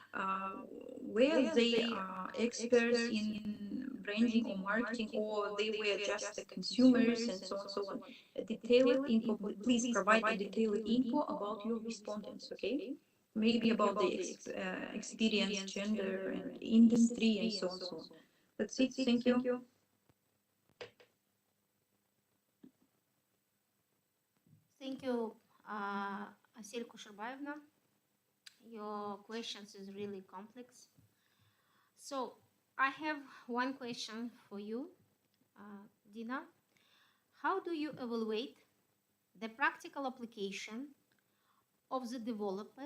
where they are experts in branding or marketing, or they were just the consumers and so on, so on. Detailed info, please provide a detailed info about your respondents, okay? Maybe about the experience, gender, and industry, and so on, so on. That's it. Thank you. Thank you, Asil Kusherbaevna. Your questions is really complex. So I have one question for you, Dina. How do you evaluate the practical application of the developed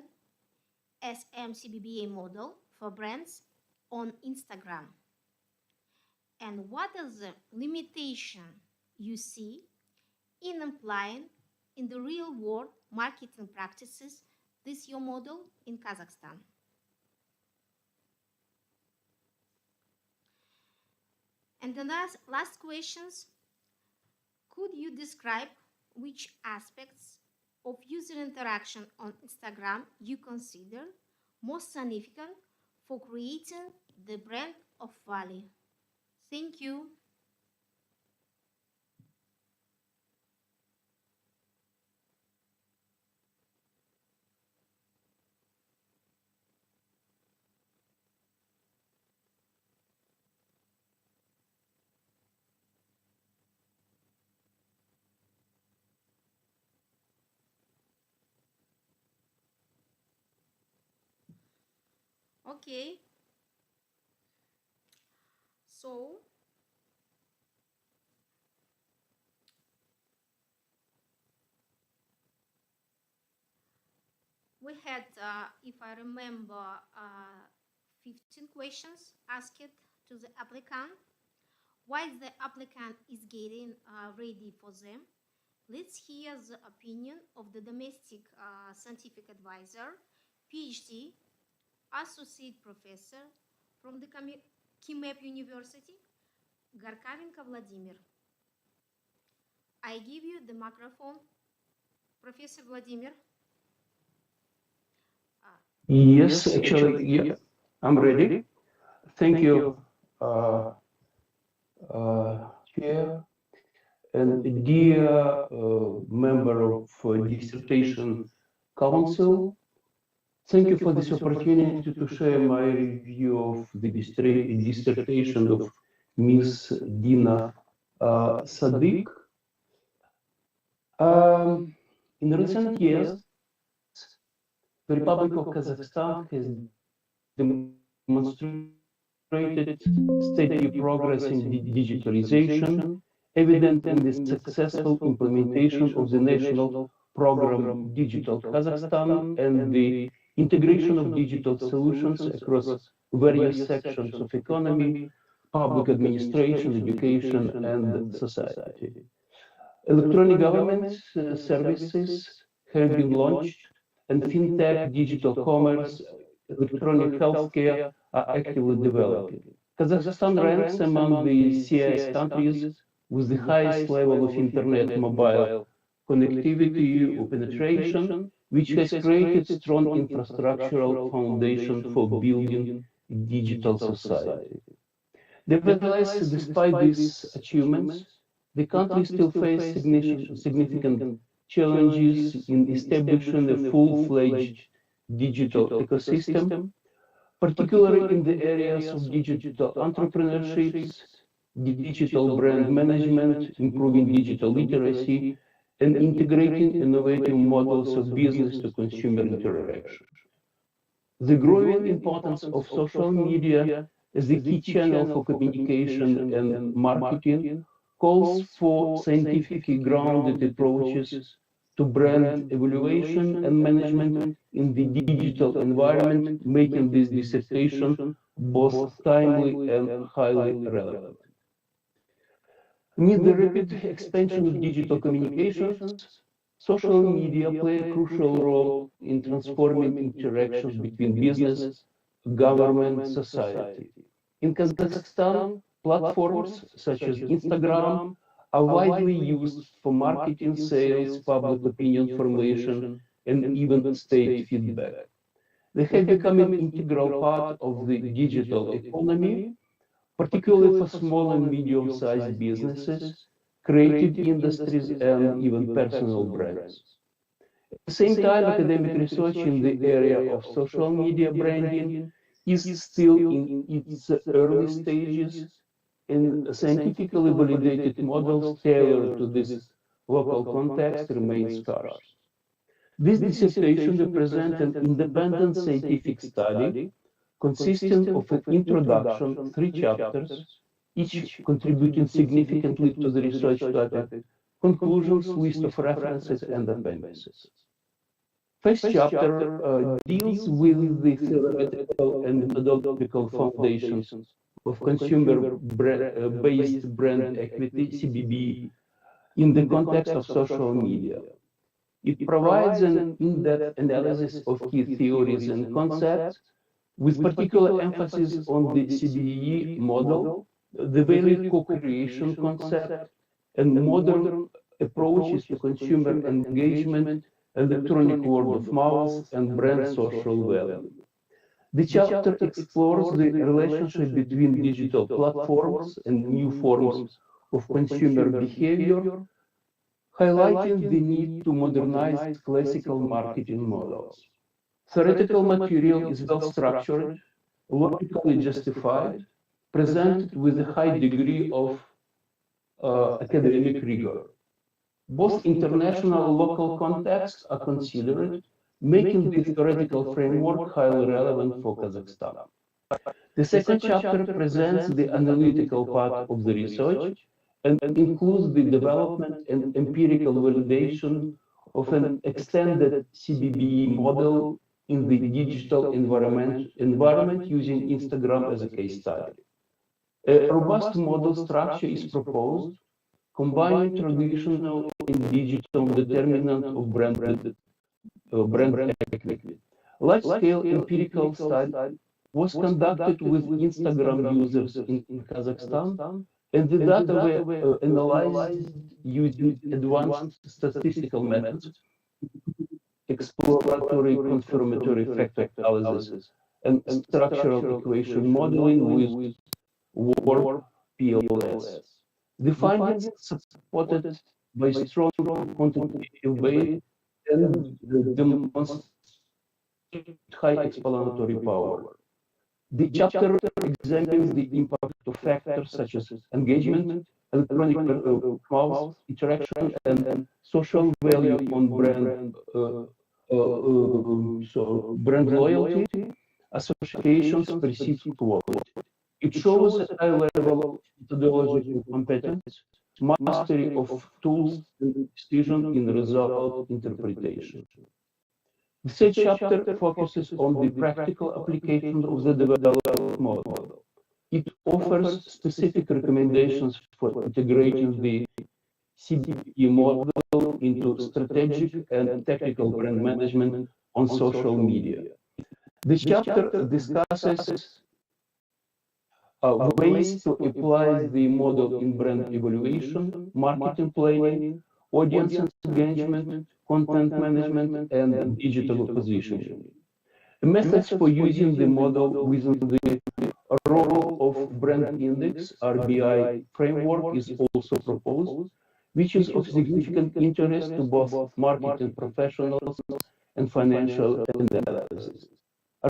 SMCBBA model for brands on Instagram? And what is the limitation you see in applying in the real world marketing practices this your model in Kazakhstan? And the last questions, could you describe which aspects of user interaction on Instagram you consider most significant for creating the brand of Valley? Thank you. Okay. So, we had, if I remember, 15 questions asked to the applicant. While the applicant is getting ready for them, let's hear the opinion of the domestic scientific advisor, PhD, associate professor from the KIMEP University, Garkavenko Vladimir. I give you the microphone, Professor Vladimir. Yes, actually, yeah, I'm ready. Thank you, Chair, and dear member of dissertation council. Thank you for this opportunity to share my review of the dissertation of Ms. Dina Cadыk. In recent years, the Republic of Kazakhstan has demonstrated steady progress in digitalization, evident in the successful implementation of the national program Digital Kazakhstan and the integration of digital solutions across various sections of economy, public administration, education, and society. Electronic government services have been launched, and fintech, digital commerce, electronic healthcare are actively developing. Kazakhstan ranks among the CIS countries with the highest level of internet mobile connectivity or penetration, which has created strong infrastructural foundation for building a digital society. Nevertheless, despite these achievements, the country still faces significant challenges in establishing a full-fledged digital ecosystem, particularly in the areas of digital entrepreneurship, digital brand management, improving digital literacy, and integrating innovative models of business-to-consumer interaction. The growing importance of social media as the key channel for communication and marketing calls for scientifically grounded approaches to brand evaluation and management in the digital environment, making this dissertation both timely and highly relevant. Amid the rapid expansion of digital communications, social media play a crucial role in transforming interactions between business, government, society. In Kazakhstan, platforms such as Instagram are widely used for marketing, sales, public opinion formation, and even state feedback. They have become an integral part of the digital economy, particularly for small and medium-sized businesses, creative industries, and even personal brands. At the same time, academic research in the area of social media branding is still in its early stages, and scientifically validated models tailored to this local context remain scarce. This dissertation represents an independent scientific study consisting of an introduction, 3 chapters, each contributing significantly to the research topic, conclusions, list of references, and appendices. First chapter deals with the theoretical and methodological foundations of consumer-based brand equity, CBB, in the context of social media. It provides an in-depth analysis of key theories and concepts, with particular emphasis on the CBE model, the value co-creation concept, and modern approaches to consumer engagement electronic word of mouth, and brand social value. The chapter explores the relationship between digital platforms and new forms of consumer behavior, highlighting the need to modernize classical marketing models. Theoretical material is well structured, logically justified, presented with a high degree of academic rigor. Both international and local contexts are considered, making the theoretical framework highly relevant for Kazakhstan. The second chapter presents the analytical part of the research and includes the development and empirical validation of an extended CBBE model in the digital environment using Instagram as a case study. A robust model structure is proposed, combining traditional and digital determinant of brand equity. Large-scale empirical study was conducted with Instagram users in Kazakhstan, and the data were analyzed using advanced statistical methods, exploratory confirmatory factor analysis, and structural equation modeling with WARP PLS. The findings supported by strong quantitative base and demonstrate high explanatory power. The chapter examines the impact of factors such as engagement, electronic mouse interaction, and social value on brand loyalty, associations, perceived quality. It shows a high level of methodological competence, mastery of tools, and precision in result interpretation. The third chapter focuses on the practical application of the developed model. It offers specific recommendations for integrating the CBE model into strategic and tactical brand management on social media. The chapter discusses ways to apply the model in brand evaluation, marketing planning, audience engagement, content management, and digital positioning. Methods for using the model within the role of brand index RBI framework is also proposed, which is of significant interest to both marketing professionals and financial analysts.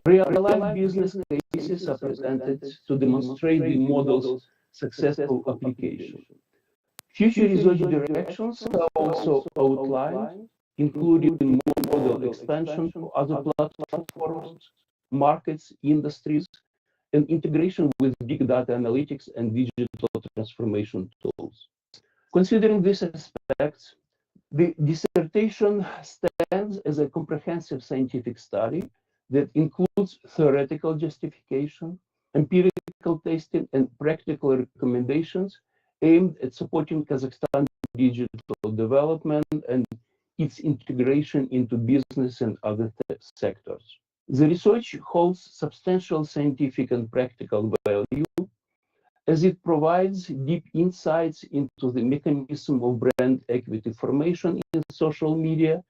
Real-life business cases are presented to demonstrate the model's successful application. Future research directions are also outlined, including model expansion to other platforms, markets, industries, and integration with big data analytics and digital transformation tools. Considering these aspects, the dissertation stands as a comprehensive scientific study that includes theoretical justification, empirical testing, and practical recommendations aimed at supporting Kazakhstan's digital development and its integration into business and other sectors. The research holds substantial scientific and practical value as it provides deep insights into the mechanism of brand equity formation in social media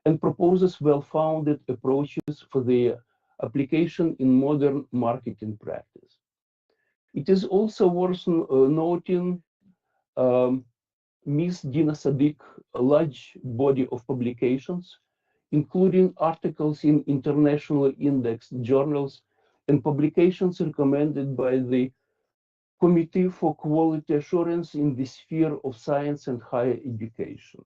and proposes well-founded approaches for their application in modern marketing practice. It is also worth noting Ms. Dina Cadык's large body of publications, including articles in international indexed journals and publications recommended by the Committee for Quality Assurance in the Sphere of Science and Higher Education.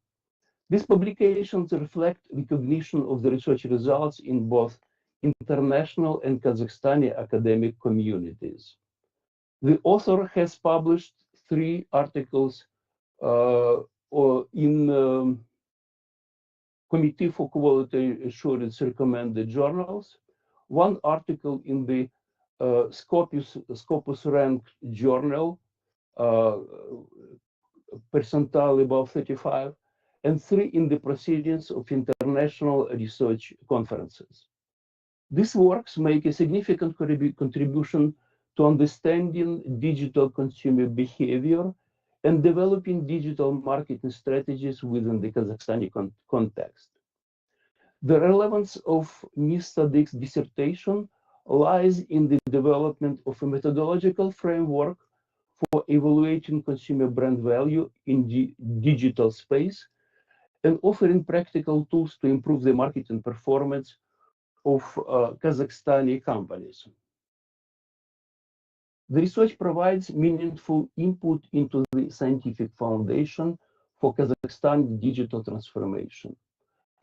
These publications reflect recognition of the research results in both international and Kazakhstani academic communities. The author has published 3 articles in Committee for Quality Assurance recommended journals, 1 article in the Scopus ranked journal, percentile above 35, and 3 in the proceedings of international research conferences. These works make a significant contribution to understanding digital consumer behavior and developing digital marketing strategies within the Kazakhstani context. The relevance of Ms. Cadyk's dissertation lies in the development of a methodological framework for evaluating consumer brand value in the digital space and offering practical tools to improve the marketing performance of Kazakhstani companies. The research provides meaningful input into the scientific foundation for Kazakhstan's digital transformation.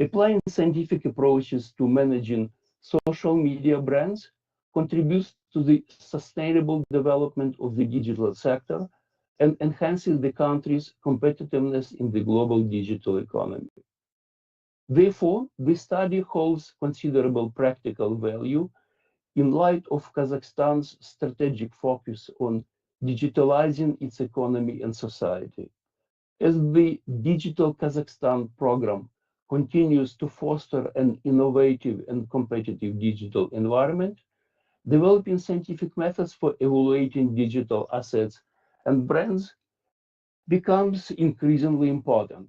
Applying scientific approaches to managing social media brands contributes to the sustainable development of the digital sector and enhances the country's competitiveness in the global digital economy. Therefore, the study holds considerable practical value in light of Kazakhstan's strategic focus on digitalizing its economy and society. As the Digital Kazakhstan program continues to foster an innovative and competitive digital environment, developing scientific methods for evaluating digital assets and brands becomes increasingly important.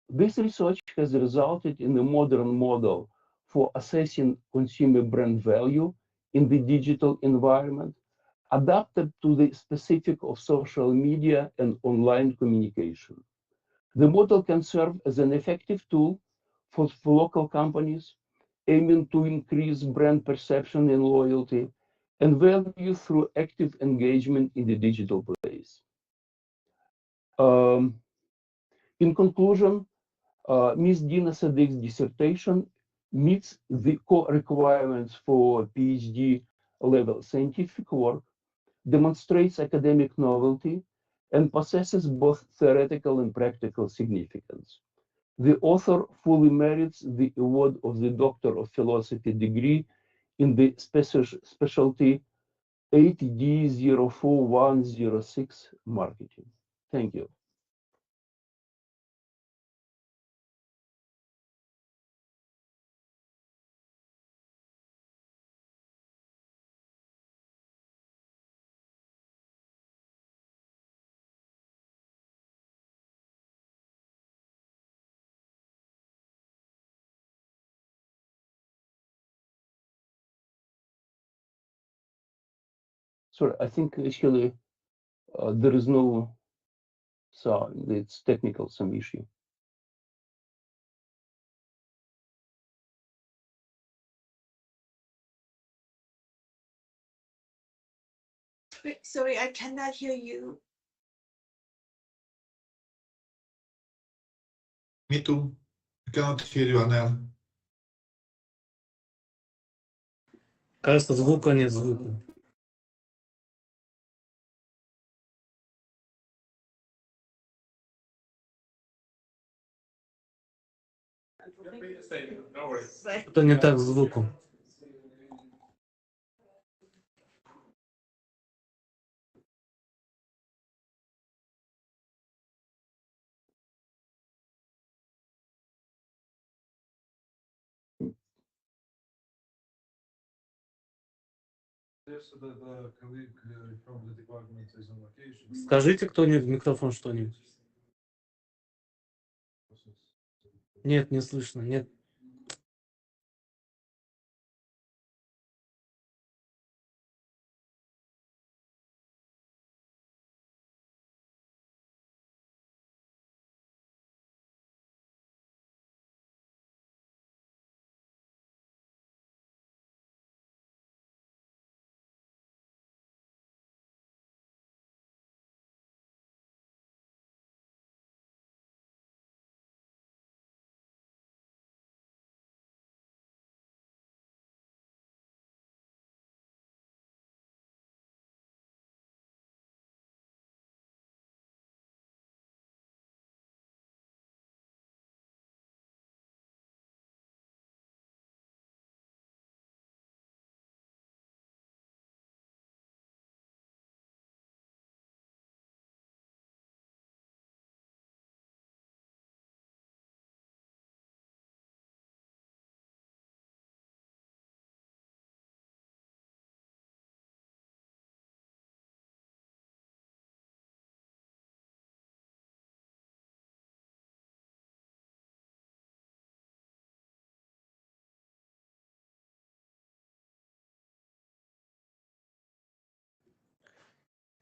This research has resulted in a modern model for assessing consumer brand value in the digital environment, adapted to the specific of social media and online communication. The model can serve as an effective tool for local companies aiming to increase brand perception and loyalty and value through active engagement in the digital place. In conclusion, Ms. Dina Sadek's dissertation meets the core requirements for PhD level scientific work, demonstrates academic novelty, and possesses both theoretical and practical significance. The author fully merits the award of the Doctor of Philosophy degree in the specialty 8D04106 marketing. Thank you. Sorry, I think actually there is no sound. It's technical, some issue. Sorry, I cannot hear you. Me too. I cannot hear you, Anel. Кажется, звука нет звука. Что-то не так с звуком. Скажите кто-нибудь в микрофон что-нибудь. Нет, не слышно. Нет.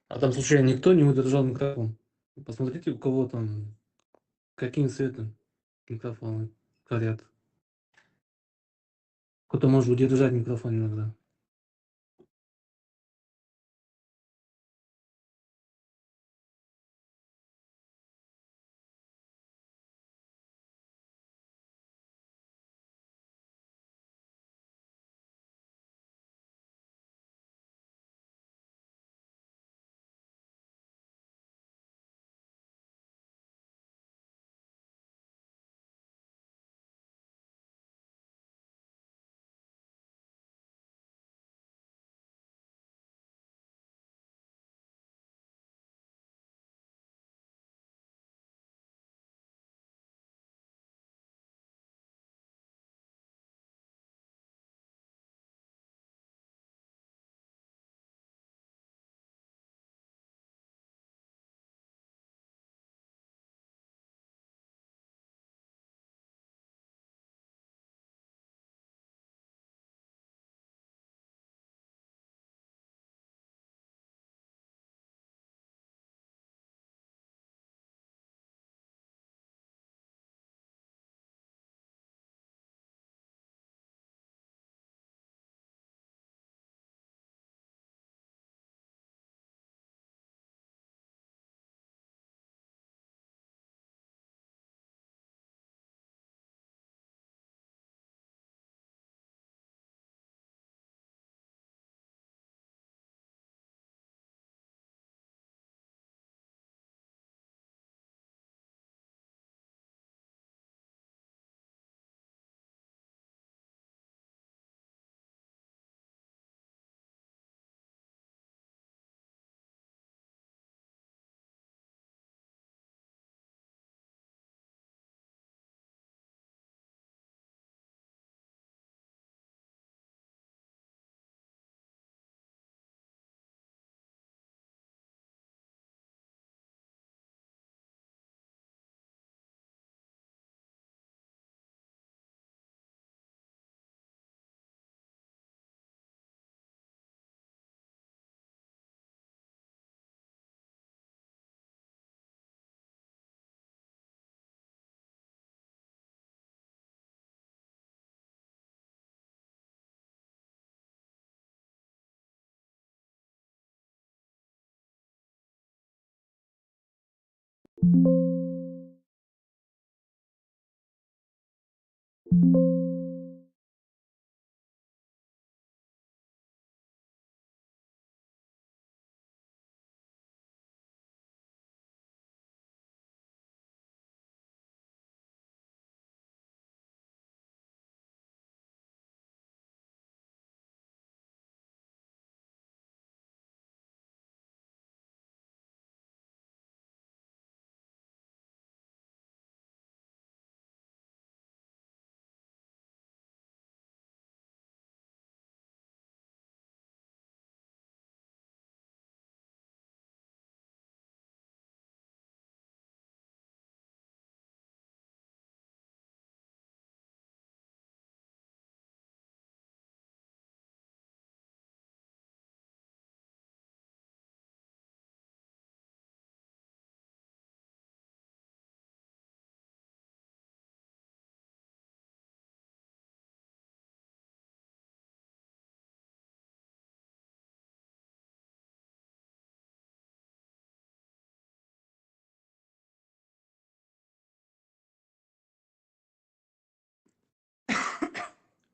А там, случайно, никто не удержал микрофон? Посмотрите, у кого там, каким цветом микрофоны горят. Кто-то может удержать микрофон иногда.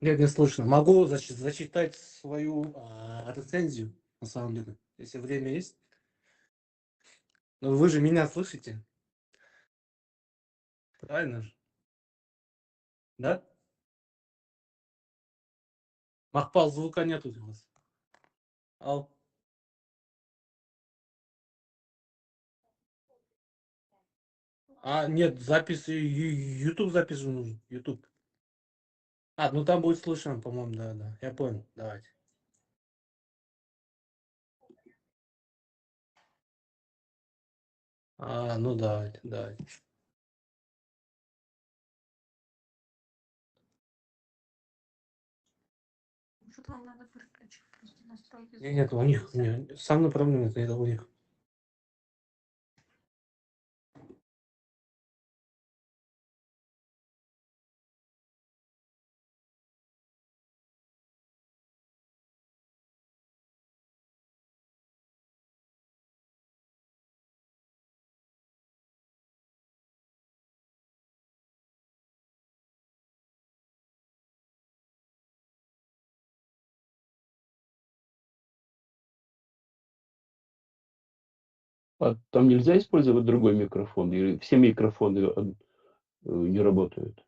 Нет, не слышно. Могу зачитать свою рецензию, на самом деле, если время есть. Но вы же меня слышите, правильно же? Да? Махпал, звука нету у вас. Ал. Нет, запись, YouTube запись же нужен. YouTube. Ну там будет слышно, по-моему, да. Я понял, давайте. Ну давайте. Что-то вам надо выключить, просто настройки. Нет, у них. Со мной проблем нет, это у них. А там нельзя использовать другой микрофон? Или все микрофоны не работают?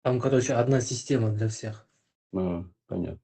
Там, короче, одна система для всех. Понятно.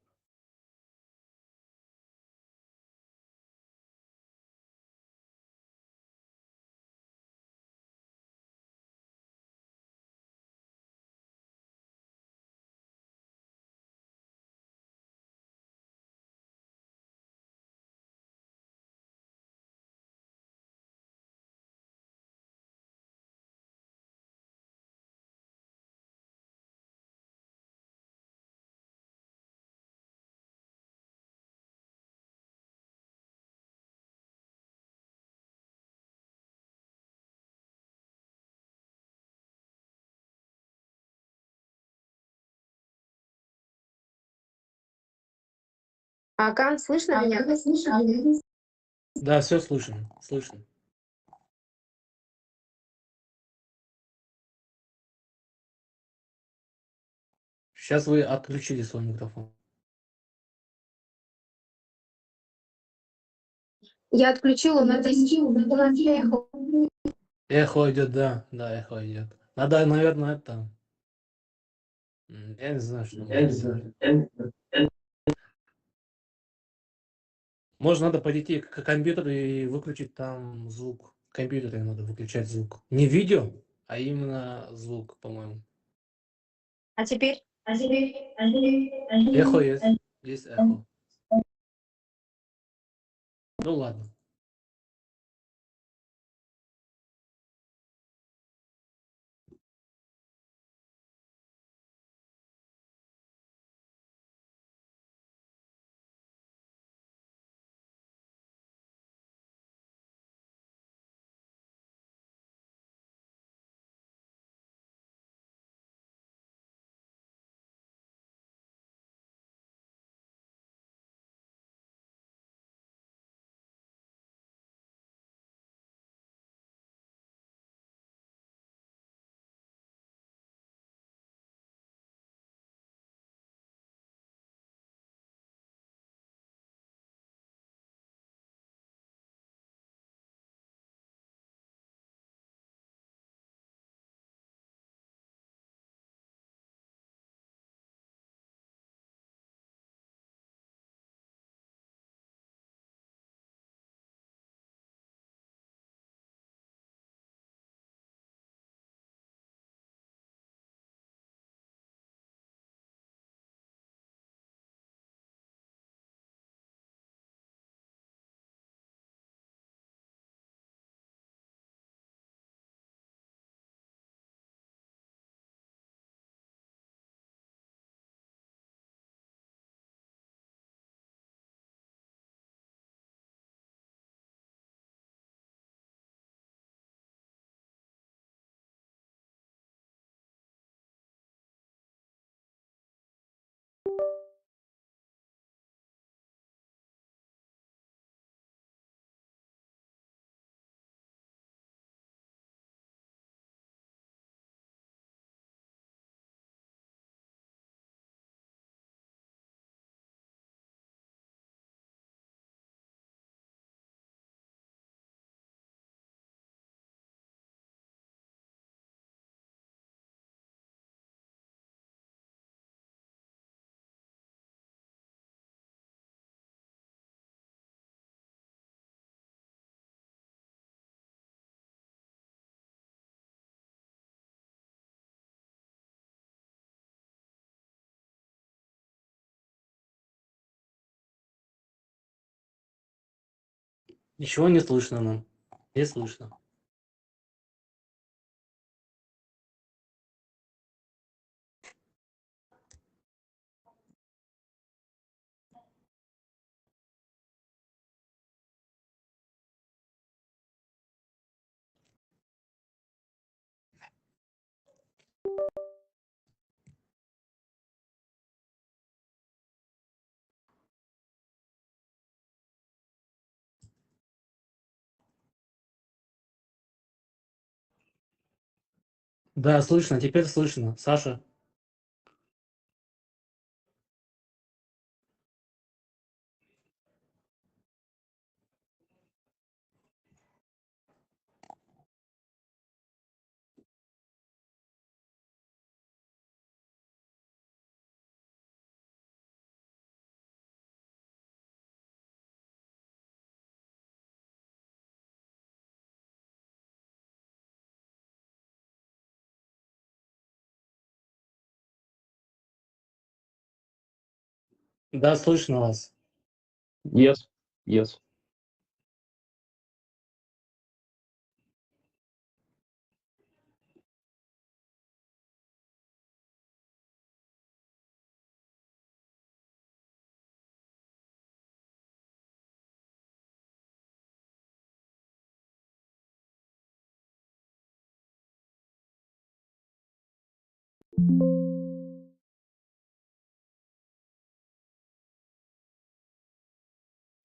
Кан, слышно меня? Да, все слышно, слышно. Сейчас вы отключили свой микрофон. Я отключила на 10 эхо. Эхо идет, да, да, эхо идет. Надо, наверное, это... Я не знаю, что можно сделать. Может, надо подойти к компьютеру и выключить там звук. В компьютере надо выключать звук. Не видео, а именно звук, по-моему. А теперь? Эхо есть. Есть эхо. Ну ладно. Ничего не слышно нам. Не слышно. Да, слышно, теперь слышно. Саша. Да, слышно вас. Yes, yes.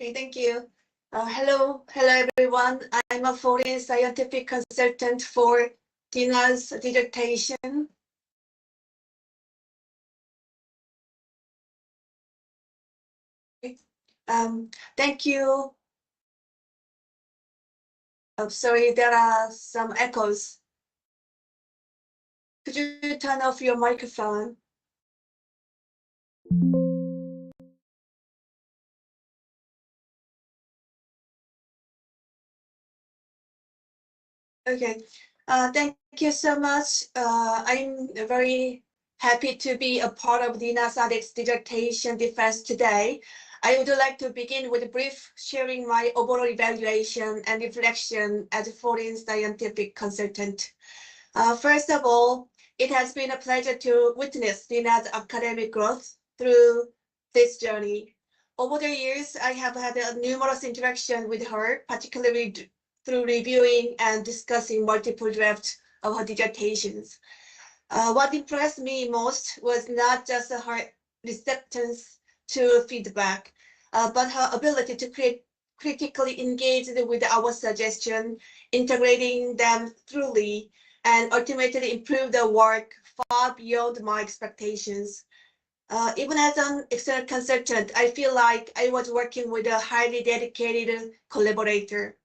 Okay, thank you. Hello everyone. I'm a foreign scientific consultant for Dina's dissertation. Thank you. Oh, sorry, there are some echoes. Could you turn off your microphone? Okay. Thank you so much. I'm very happy to be a part of the NASA's dissertation defense today. I would like to begin with a brief sharing my overall evaluation and reflection as a foreign scientific consultant. First of all, it has been a pleasure to witness Dina's academic growth through this journey. Over the years, I have had numerous interactions with her, particularly through reviewing and discussing multiple drafts of her dissertations. What impressed me most was not just her receptance to feedback, but her ability to critically engage with our suggestions, integrating them thoroughly, and ultimately improve the work far beyond my expectations. Even as an external consultant, I feel like I was working with a highly dedicated collaborator.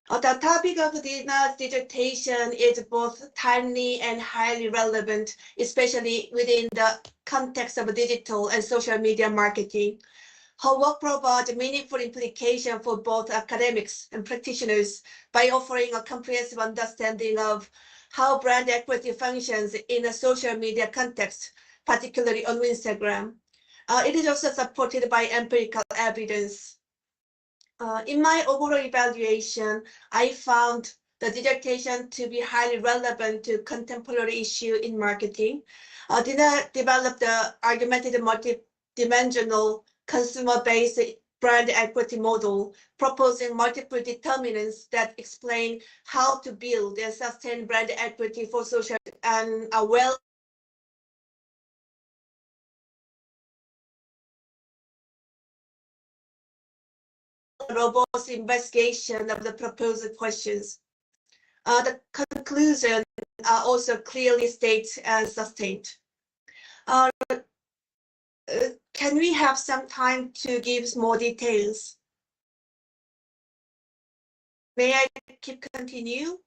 The topic of Dina's dissertation is both timely and highly relevant, especially within the context of digital and social media marketing. Her work provides meaningful implications for both academics and practitioners by offering a comprehensive understanding of how brand equity functions in a social media context, particularly on Instagram. It is also supported by empirical evidence. In my overall evaluation, I found the dissertation to be highly relevant to contemporary issues in marketing. Dina developed the argumentative multi-dimensional consumer-based brand equity model, proposing multiple determinants that explain how to build and sustain brand equity for social and a well robust investigation of the proposed questions. The conclusion also clearly states and sustained. Can we have some time to give more details? May I continue?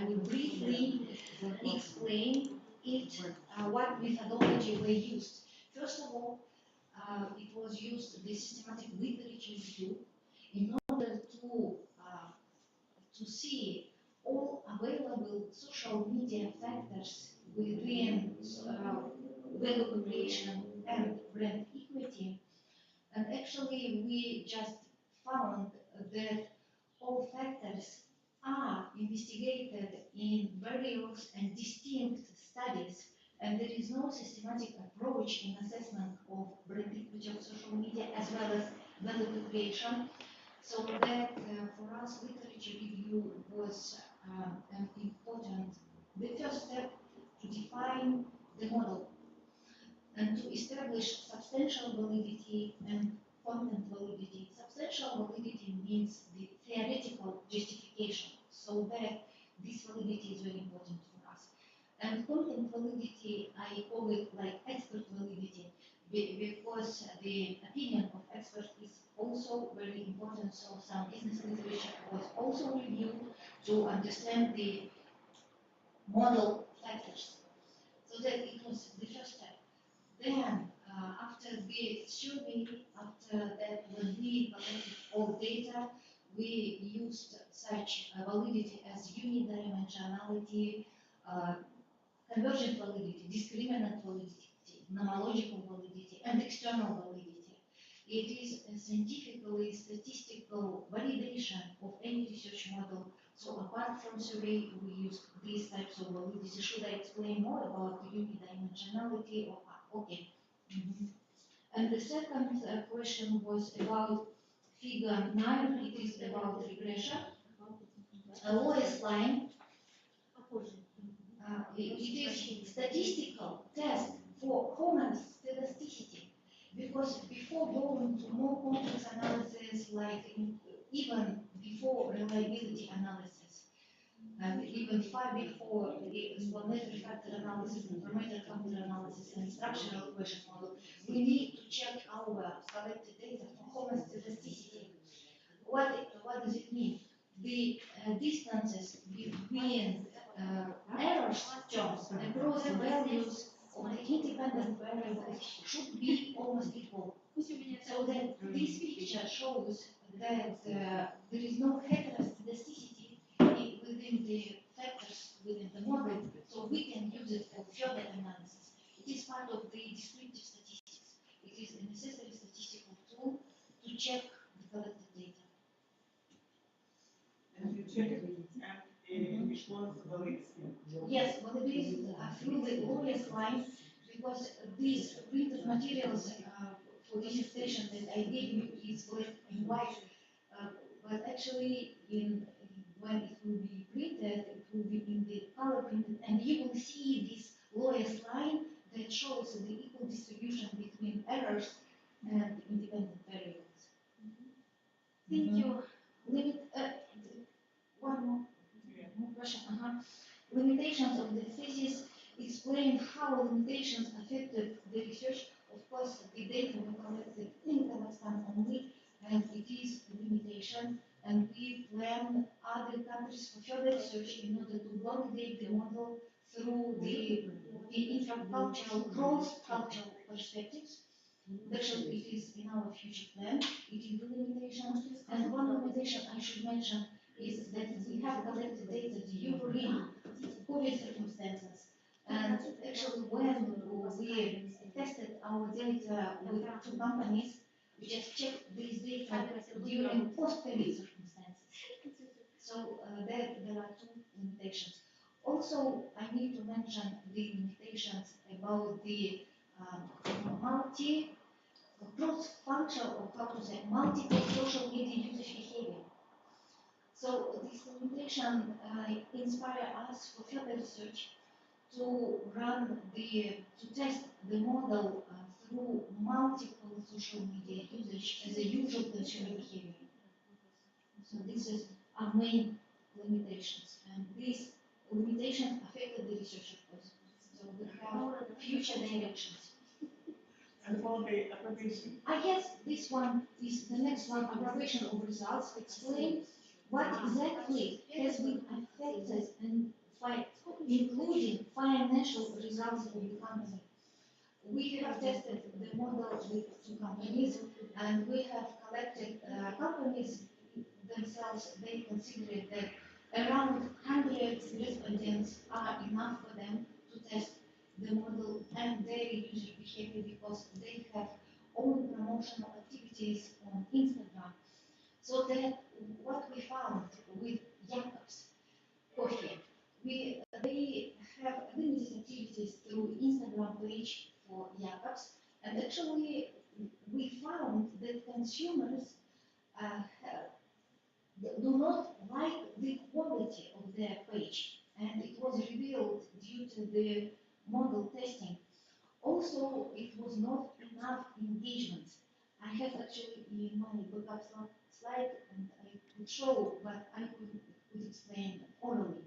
will briefly explain what methodology were used. First of all, it was used the systematic literature review in order to see all available social media factors within value creation and brand equity. And actually, we just found that all factors are investigated in various and distinct studies, and there is no systematic approach in assessment of brand equity of social media as well as value creation. So that for us, literature review was an important, the first step to define the model and to establish substantial validity and content validity. Substantial validity means the theoretical justification, so that this validity is very important for us. And content validity, I call it like expert validity, because the opinion of experts is also very important. So some business literature was also reviewed to understand the model factors. So that it was the first step. Then, after the survey, after that, when we collected all data, we used such validity as unidimensionality, convergent validity, discriminant validity, nomological validity, and external validity. It is a scientifically statistical validation of any research model. So apart from survey, we use these types of validity. Should I explain more about the unidimensionality? Okay. And the second question was about figure 9. It is about regression. A lowest line. It is statistical test for homogeneity, because before going to more complex analysis, like even before reliability analysis, and even far before the explanatory factor analysis, information factor analysis, and structural equation model, we need to check our collected data for homogeneity. What does it mean? The distances between errors terms across the values of the independent variables should be almost equal. So that this picture shows that there is no heteroscedasticity within the factors within the model, so we can use it for further analysis. It is part of the descriptive statistics. It is a necessary statistical tool to check the collected data. And you check it, and which was valid? Yes, validity through the lowest line, because these printed materials for dissertation that I gave you is black and white, but actually when it will be printed, it will be in the color printed, and you will see this lowest line that shows the equal distribution between errors and independent variables. Thank you. One more question. Limitations of the thesis explain how limitations affected the research. Of course, the data were collected in Kazakhstan only, and it is a limitation. And we plan other countries for further research in order to validate the model through the intercultural, cross-cultural perspectives. Actually, it is in our future plan. It is the limitation. And one limitation I should mention is that we have collected data during COVID circumstances. And actually, when we tested our data with 2 companies, we just checked these data during post-COVID circumstances. So there are 2 limitations. Also, I need to mention the limitations about the cross-functional, or how to say, multiple social media usage behavior. So this limitation inspires us for further research to test the model through multiple social media usage as a usual consumer behavior. So this is our main limitations, and these limitations affected the research, of course. So we have future directions. And for the application? Yes, this one is the next one, approbation of results. Explain what exactly has been affected and including financial results of the company. We have tested the model with 2 companies, and we have collected companies themselves. They considered that around 100 respondents are enough for them to test the model and their user behavior because they have own promotional activities on Instagram. So that what we found with Jacobs coffee, they have limited activities through Instagram page for Jacobs, and actually we found that consumers do not like the quality of their page, and it was revealed due to the model testing. Also, it was not enough engagement. I have actually in my backup slide, and I could show, but I could explain orally.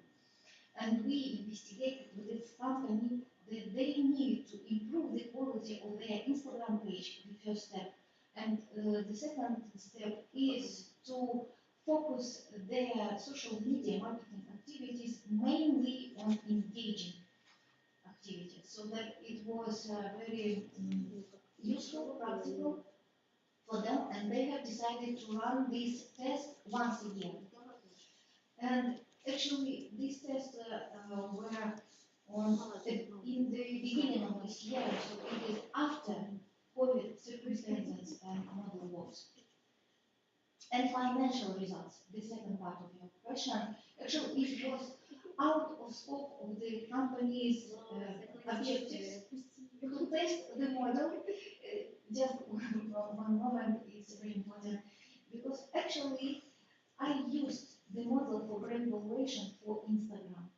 And we investigated with this company that they need to improve the quality of their Instagram page, the first step. And the second step is to focus their social media marketing activities mainly on engaging activities, so that it was very useful, practical for them, and they have decided to run this test once a year. And actually, these tests were on in the beginning of this year, so it is after COVID circumstances and model was. And financial results, the second part of your question, actually it was out of scope of the company's objectives to test the model. Just one moment, it's very important, because actually I used the model for brand evaluation for Instagram.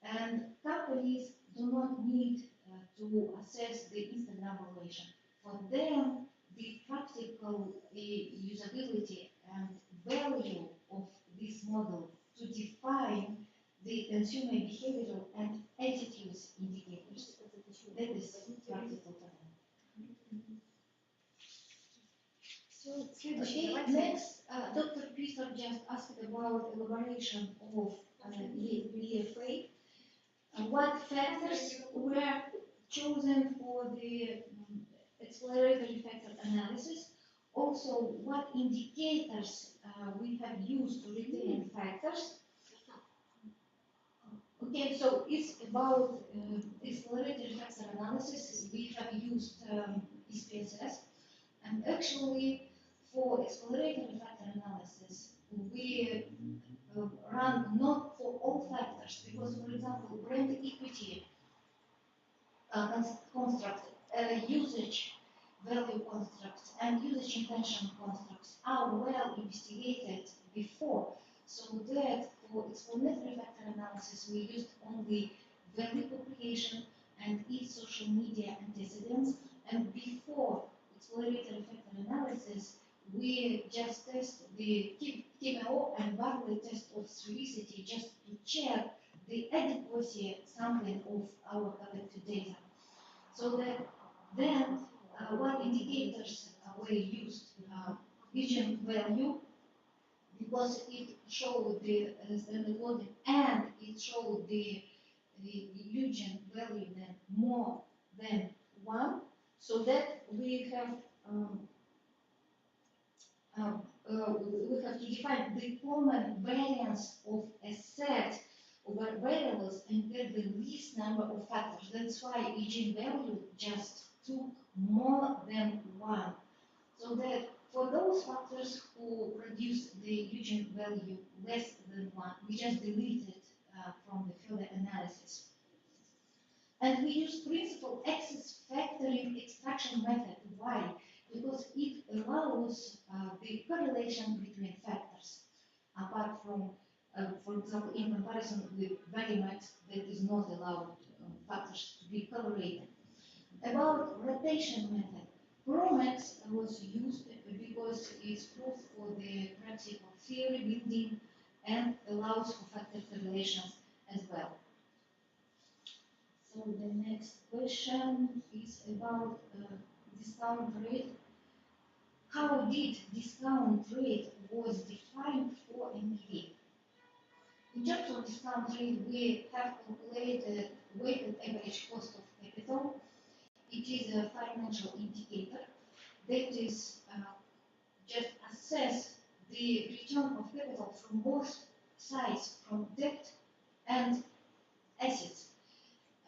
And companies do not need to assess the Instagram evaluation. For them, the practical usability and value of this model to define the consumer behavioral and attitudes indicators. That is practical for them. Okay, next, Dr. Peter just asked about elaboration of EFA. What factors were chosen for the exploratory factor analysis? Also, what indicators we have used to retain factors? Okay, so it's about exploratory factor analysis. We have used SPSS, and actually for exploratory factor analysis, we run not for all factors, because, for example, brand equity construct, usage value constructs, and usage intention constructs are well investigated before, so that for explanatory factor analysis we used only value propagation and its social media antecedents, and before exploratory factor analysis we just test the TMO and Barclay test of sphericity just to check the adequacy sampling of our collected data. So that then what indicators were used? Vision value, because it showed the standard loading and it showed the Eugen value then more than 1, so that we have to define the common variance of a set of variables and get the least number of factors. That's why Eugen value just took more than 1. So that for those factors who produce the Eugen value less than 1, we just delete it from the further analysis. And we use principal access factoring extraction method. Why? Because it allows the correlation between factors, apart from, for example, in comparison with Varimax, that is not allowed factors to be correlated. About rotation method, Promax was used because it's proof for the practical theory building and allows for factor correlations as well. So the next question is about discount rate. How did discount rate was defined for a new discount rate, we have calculated weighted average cost of capital. It is a financial indicator that is just assess the return of capital from both sides, from debt and assets.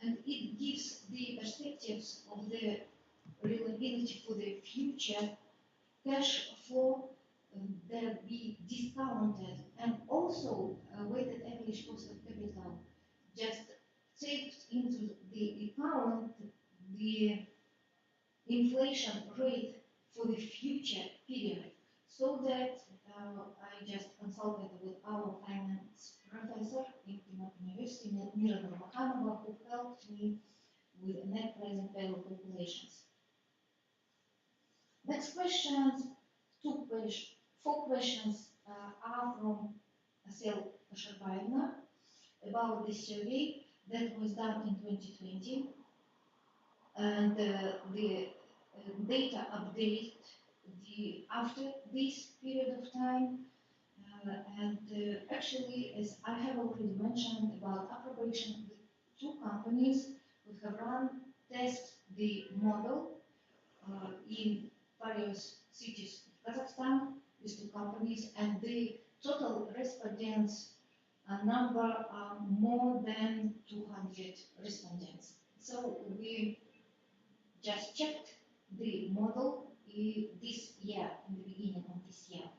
And it gives the perspectives of the reliability for the future cash flow that be discounted, and also weighted average cost of capital just takes into the account the inflation rate for the future period, so that I just consulted with our finance professor in University, Mira Nurmakhanova, who helped me with net present value calculations. Next questions, four questions are from Asel Kasharbaevna about the survey that was done in 2020 and the data update after this period of time. Actually, as I have already mentioned about approbation, the two companies who have run test the model in various cities of Kazakhstan, these two companies, and the total respondents number are more than 200 respondents. So we just checked the model this year, in the beginning of this year.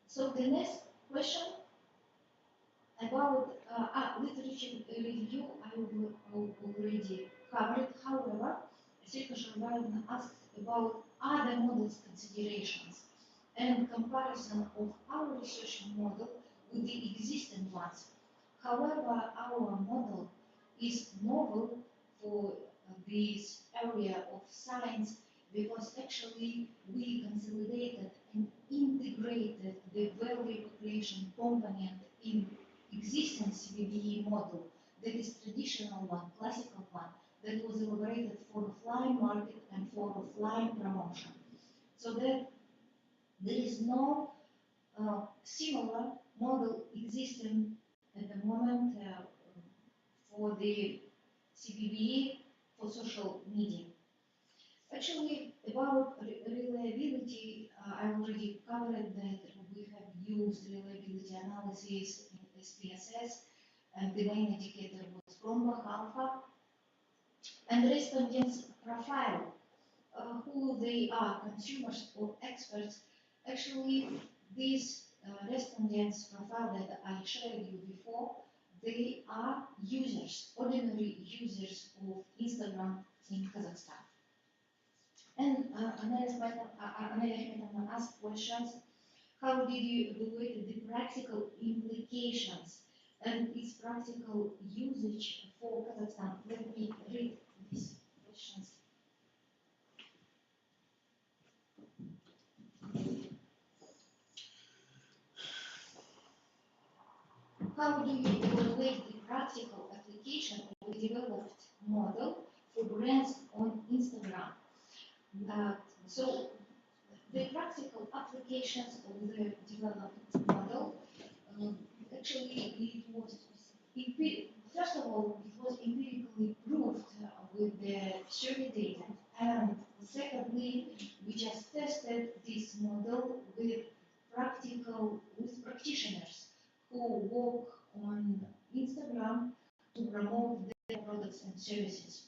So the next question about literature review, I already covered. However, Sika Sharbaevna asked about other models considerations and comparison of our research model with the existing ones. However, our model is novel for this area of science because actually we consolidated and integrated the value creation component in existing CBBE model, that is traditional one, classical one, that was elaborated for offline market and for offline promotion. So that there is no similar model existing at the moment for the CBBE for social media. Actually, about reliability, I already covered that we have used reliability analysis in SPSS, and the main indicator was Cronbach alpha, and respondents profile, who they are, consumers or experts. Actually, these respondents profile that I shared you before, they are users, ordinary users of Instagram in Kazakhstan. And Anna asked questions. How did you evaluate the practical implications and its practical usage for Kazakhstan? Let me read these questions. How do you evaluate the practical application of the developed model for brands on Instagram? So the practical applications of the developed model, actually it was, first of all, it was empirically proved with the survey data, and secondly, we just tested this model with practitioners who work on Instagram to promote their products and services.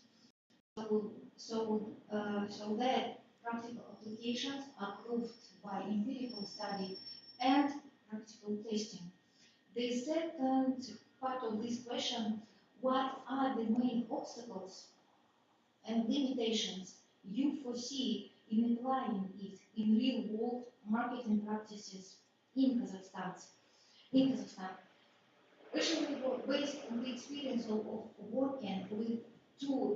So that practical applications are proved by empirical study and practical testing. The second part of this question, what are the main obstacles and limitations you foresee in applying it in real-world marketing practices in Kazakhstan? Actually, based on the experience of working with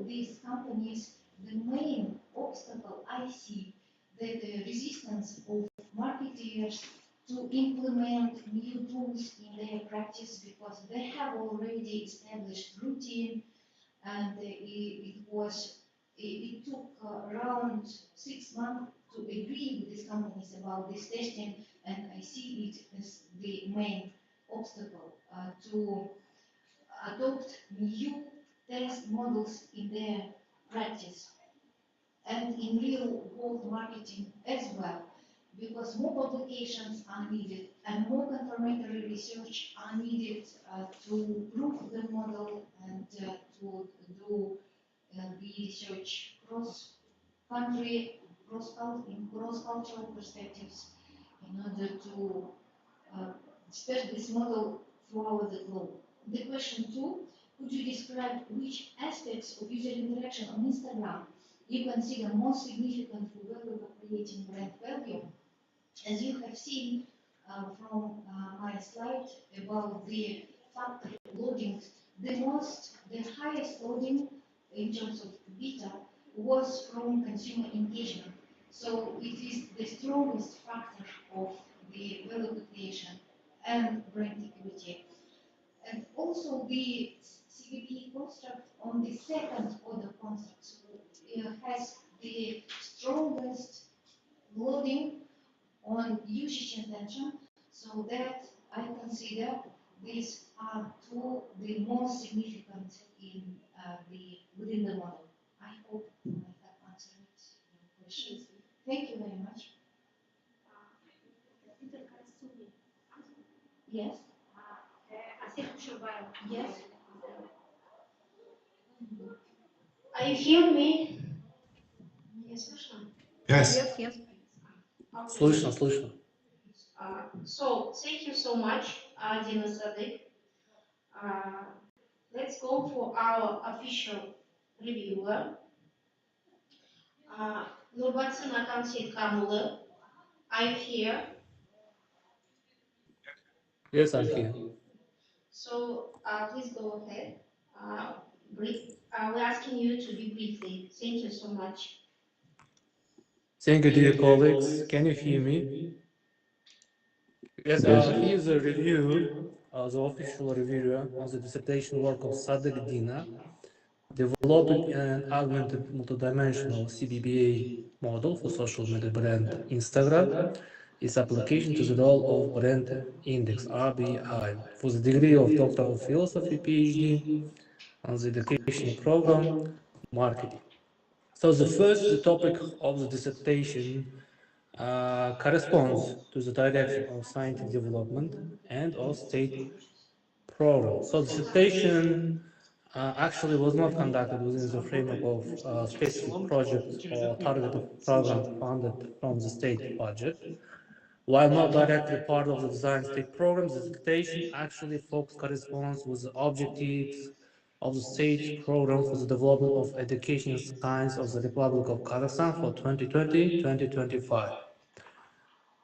these companies, the main obstacle I see that the resistance of marketers to implement new tools in their practice because they have already established routine, and it took around 6 months to agree with these companies about this testing, and I see it as the main obstacle to adopt new test models in their practice and in real world marketing as well, because more publications are needed and more confirmatory research are needed to prove the model and to do the research cross-country, cross-cultural perspectives in order to spread this model throughout the globe. The question two, could you describe which aspects of user interaction on Instagram you consider most significant for value creating brand value? As you have seen from my slide about the factory loading, the highest loading in terms of beta was from consumer engagement. So it is the strongest factor of the value creation and brand equity. And also the CVP construct on the second order construct has the strongest loading on usage intention, so that I consider these are two the most significant in within the model. I hope I have answered your questions. Thank you very much. Yes. Yes. Are you hearing me? Yes. Yes. Yes. Слышно, слышно. So thank you so much, Dina Cадык. Let's go for our official reviewer. Nurbatsina Kamsit Kamulu. I'm here. Yes, I'm here. So please go ahead. We're asking you to be briefly. Thank you so much. Thank you, dear colleagues. Can you hear me? Yes, Yes. here's a review, the official review of the dissertation work of Cadыk D, developing an augmented multidimensional CBBA model for social media brand Instagram, its application to the role of brand index RBI for the degree of Doctor of Philosophy PhD on the educational program marketing. So the topic of the dissertation corresponds to the direction of scientific development and of state program. So the dissertation actually was not conducted within the framework of a specific project or targeted program funded from the state budget. While not directly part of the design state program, the dissertation actually corresponds with the objectives of the state program for the development of education and science of the Republic of Kazakhstan for 2020-2025.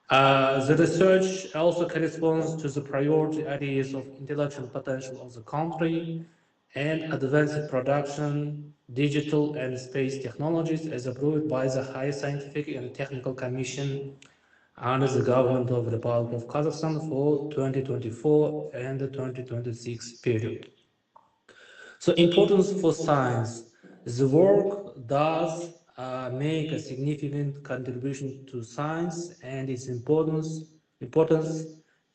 The research also corresponds to the priority areas of intellectual potential of the country and advanced production, digital and space technologies as approved by the High Scientific and Technical Commission under the government of the Republic of Kazakhstan for 2024 and the 2026 period. So importance for science. The work does make a significant contribution to science, and its importance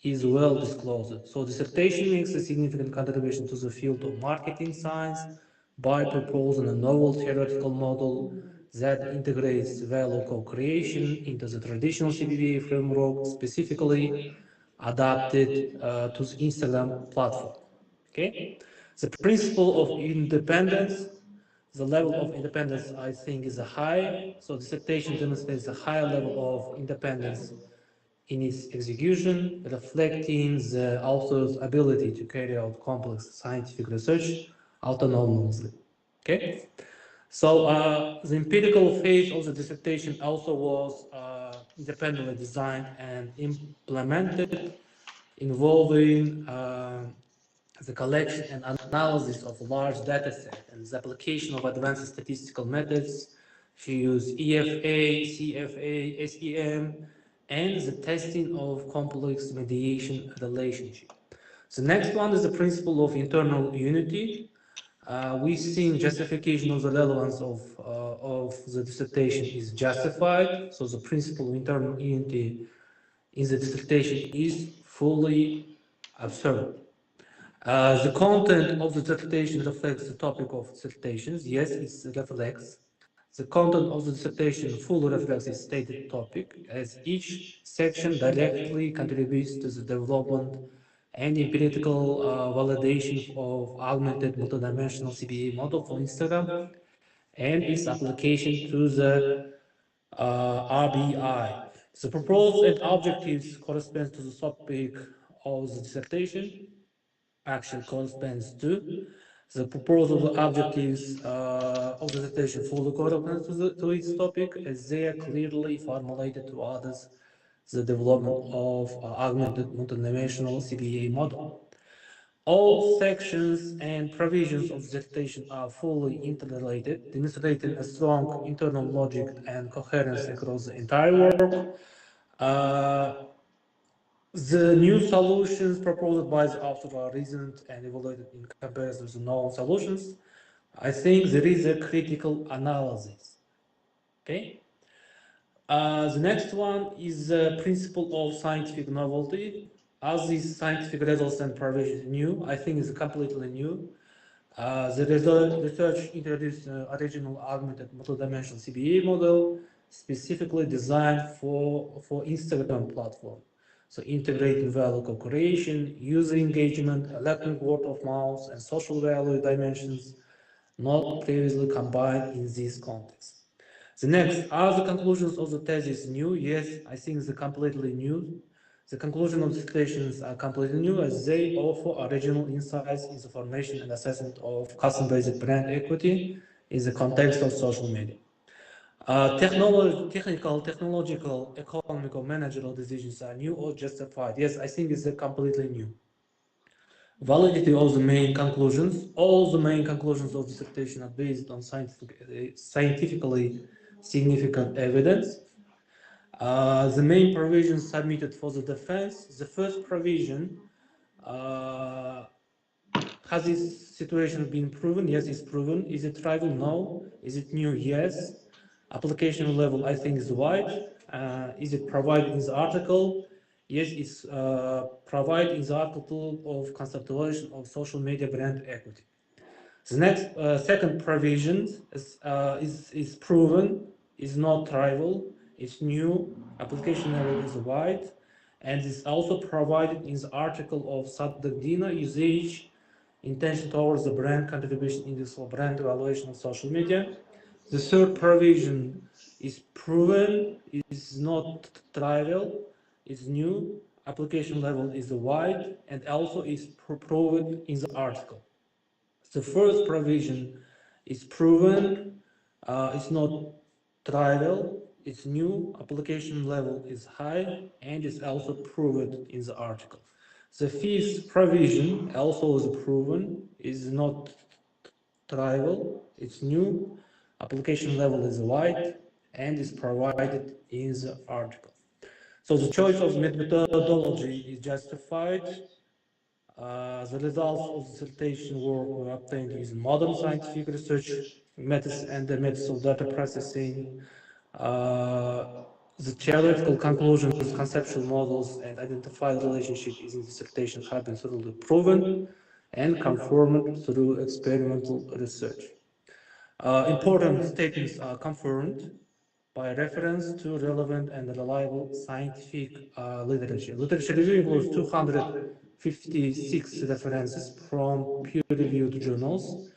is well disclosed. So dissertation makes a significant contribution to the field of marketing science by proposing a novel theoretical model that integrates value co-creation into the traditional CBBA framework, specifically adapted to the Instagram platform. Okay. The principle of independence, the level of independence, I think, is high. So dissertation demonstrates a higher level of independence in its execution, reflecting the author's ability to carry out complex scientific research autonomously. Okay. So the empirical phase of the dissertation also was independently designed and implemented, involving the collection and analysis of a large data set and the application of advanced statistical methods. She used EFA, CFA, SEM, and the testing of complex mediation relationship. The next one is the principle of internal unity. We think justification of the relevance of the dissertation is justified. So the principle of internal unity in the dissertation is fully observed. The content of the dissertation reflects the topic of dissertations. Yes, it reflects. The content of the dissertation fully reflects its stated topic, as each section directly contributes to the development and empirical validation of augmented multidimensional CBA model for Instagram and its application to the RBI. The purpose and objectives correspond to the topic of the dissertation, actually corresponds to the purpose of the objectives of the dissertation fully corresponds to its topic, as they are clearly formulated to others the development of augmented multidimensional CBA model. All sections and provisions of the dissertation are fully interrelated, demonstrating a strong internal logic and coherence across the entire work. The new solutions proposed by the author are reasoned and evaluated in comparison with the known solutions. I think there is a critical analysis. Okay. The next one is the principle of scientific novelty. As these scientific results and provisions new, I think it's completely new. The research introduced an original augmented multidimensional CBA model specifically designed for Instagram platform. So integrating value co-creation, user engagement, electronic word of mouth, and social value dimensions not previously combined in this context. The next, are the conclusions of the thesis new? Yes, I think they're completely new. The conclusion of the citations are completely new as they offer original insights in the formation and assessment of custom-based brand equity in the context of social media. Technological, economical, managerial decisions are new or justified. Yes, I think it's completely new. Validity of the main conclusions. All the main conclusions of dissertation are based on scientifically significant evidence. The main provisions submitted for the defense. The first provision, has this situation been proven? Yes, it's proven. Is it trivial? No. Is it new? Yes. Application level, I think, is wide. Is it provided in the article? Yes, it's provided in the article of conceptualization of social media brand equity. The next, second provision is proven, is not trivial, it's new, application level is wide, and is also provided in the article of Cadыk D usage, intention towards the brand contribution index for brand evaluation of social media. The third provision is proven, is not trivial, is new, application level is wide, and also is proven in the article. The first provision is proven, it's not trivial, it's new, application level is high, and is also proven in the article. The fifth provision also is proven, is not trivial, it's new, application level is wide, and is provided in the article. So the choice of methodology is justified. The results of the dissertation work were obtained using modern scientific research methods and the methods of data processing. The theoretical conclusions, conceptual models, and identified relationship in the dissertation have been thoroughly proven and confirmed through experimental research. Important statements are confirmed by reference to relevant and reliable scientific literature. Literature review includes 256 references from peer-reviewed journals,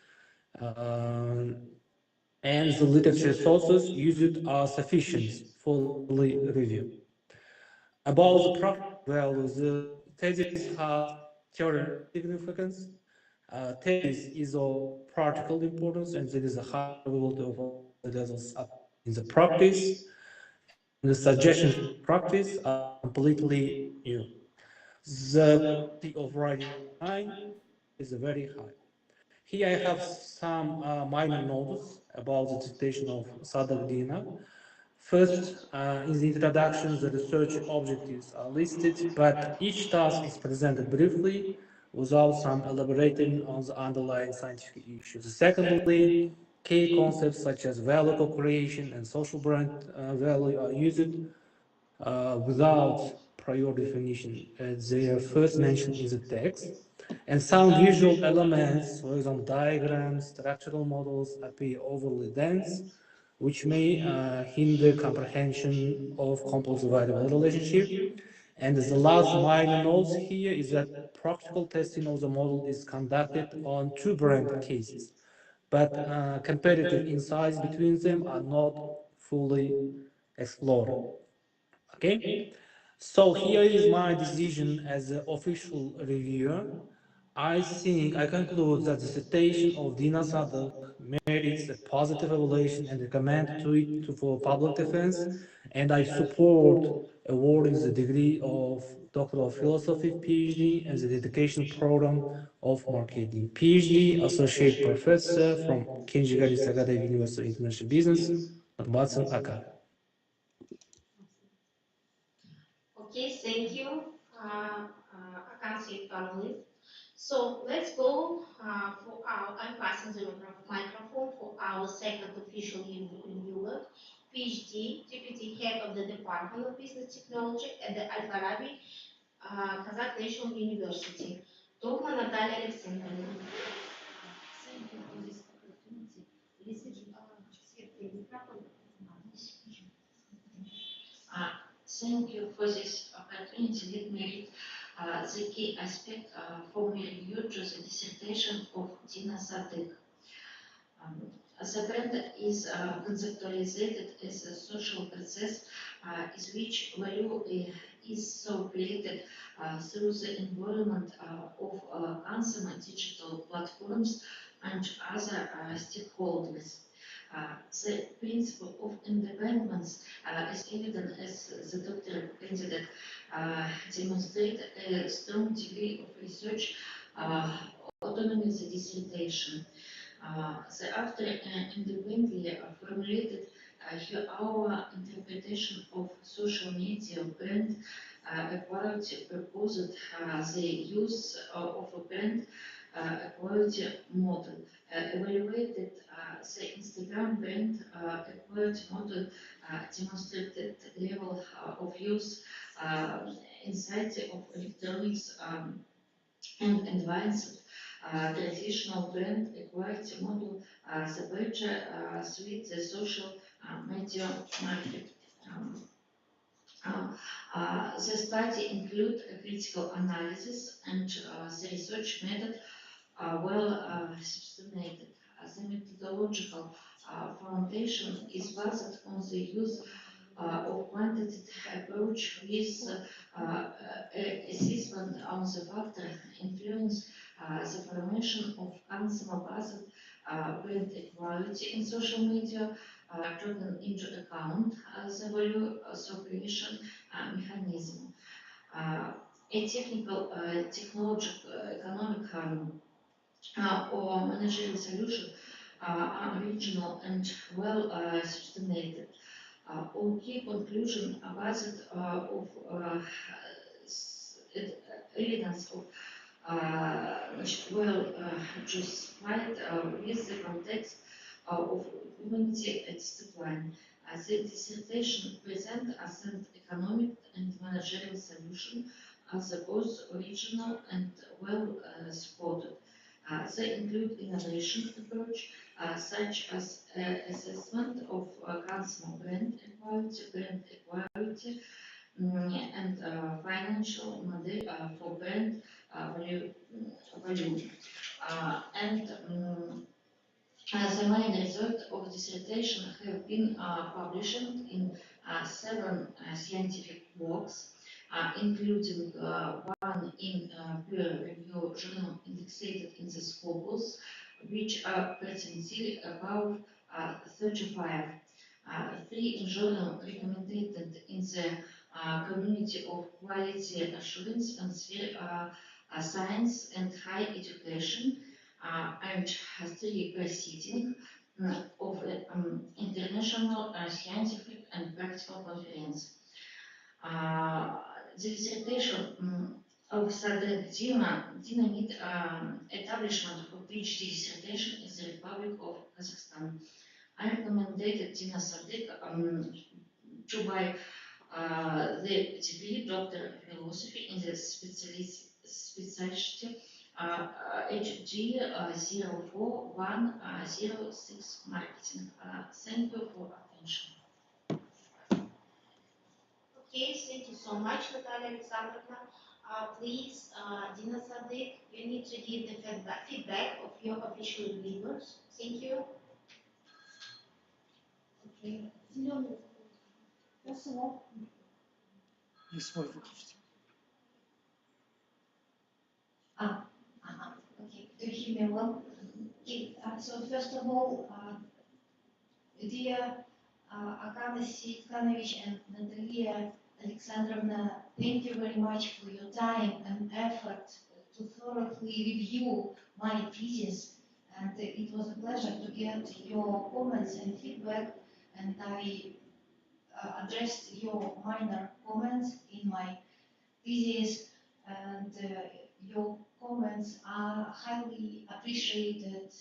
and the literature sources used are sufficient for review. About the practical values, the thesis has theoretical significance. Thesis is of practical importance, and there is a high probability of the results in the practice, and the suggestions for practice are completely new. The probability of writing 9 is very high. Here I have some minor notes about the dissertation of Cadыk D. First, in the introduction, the research objectives are listed, but each task is presented briefly without some elaborating on the underlying scientific issues. Secondly, key concepts such as value co-creation and social brand value are used without prior definition. They are first mentioned in the text. And some visual elements, for example, diagrams, structural models, appear overly dense, which may hinder comprehension of complex variable relationship. And the last minor note here is that practical testing of the model is conducted on two brand cases, but competitive insights between them are not fully explored. Okay? So here is my decision as an official reviewer. I think I conclude that the citation of Dina Sadık merits a positive evaluation and recommend to it for public defense, and I support awarding the degree of Doctor of Philosophy PhD and the dedication program of marketing PhD Associate Professor from Kenji Sagadaev University of International Business, Watson Aka. Okay, thank you. I can say it thoroughly. So let's go for our, I'm passing the microphone for our second official reviewer, PhD, Deputy Head of the Department of Business Technology at the Al-Farabi Kazakh National University, Tokma Natalia Alexandrovna. Thank you for this opportunity. Thank you for this opportunity. Let me read the key aspect for my review to the dissertation of Dina Sadık. The brand is conceptualized as a social process is which value is so created through the involvement of consumer digital platforms and other stakeholders. The principle of independence is evident as the doctor candidate demonstrated a strong degree of research autonomy in the dissertation. The author independently formulated our interpretation of social media brand equality proposed the use of a brand equality model, evaluated the Instagram brand equality model, demonstrated level of use inside of electronics and advanced traditional brand equality model, the better suit the social media market. The study include a critical analysis and the research method well substantiated. The methodological foundation is based on the use of quantitative approach with assessment on the factor influence the formation of consumer-based brand equality in social media, taking into account the value creation mechanism. A technical, technological, economic or managerial solution are original and well substantiated. All key conclusion are based of evidence of well justified with the context of humanity discipline. The dissertation presents as an economic and managerial solution as both original and well supported. They include innovation approach such as assessment of consumer brand equality, and financial model for brand value. The main result of dissertation have been published in 7 scientific works, including one in peer-reviewed journal indexed in the Scopus, which are presently about 35. 3 in journal recommended in the community of quality assurance and sphere science and high education, and 3 proceeding of international scientific and practical conference. The dissertation of Sadık Dina establishment for PhD dissertation in the Republic of Kazakhstan. I recommended Dina Sadık to buy the degree Doctor of Philosophy in the specialty HG 04106 marketing. Thank you for attention. Okay, thank you so much, Natalia Alexandrovna. Please, Dina Sadik, you need to give the feedback of your official reviewers. Thank you. Okay. First of all, И свой выключите. okay, do you hear me well? Okay, so first of all, dear Akana Sitkanovich and Natalia Alexandrovna, thank you very much for your time and effort to thoroughly review my thesis. And it was a pleasure to get your comments and feedback, and I addressed your minor comments in my thesis, and your comments are highly appreciated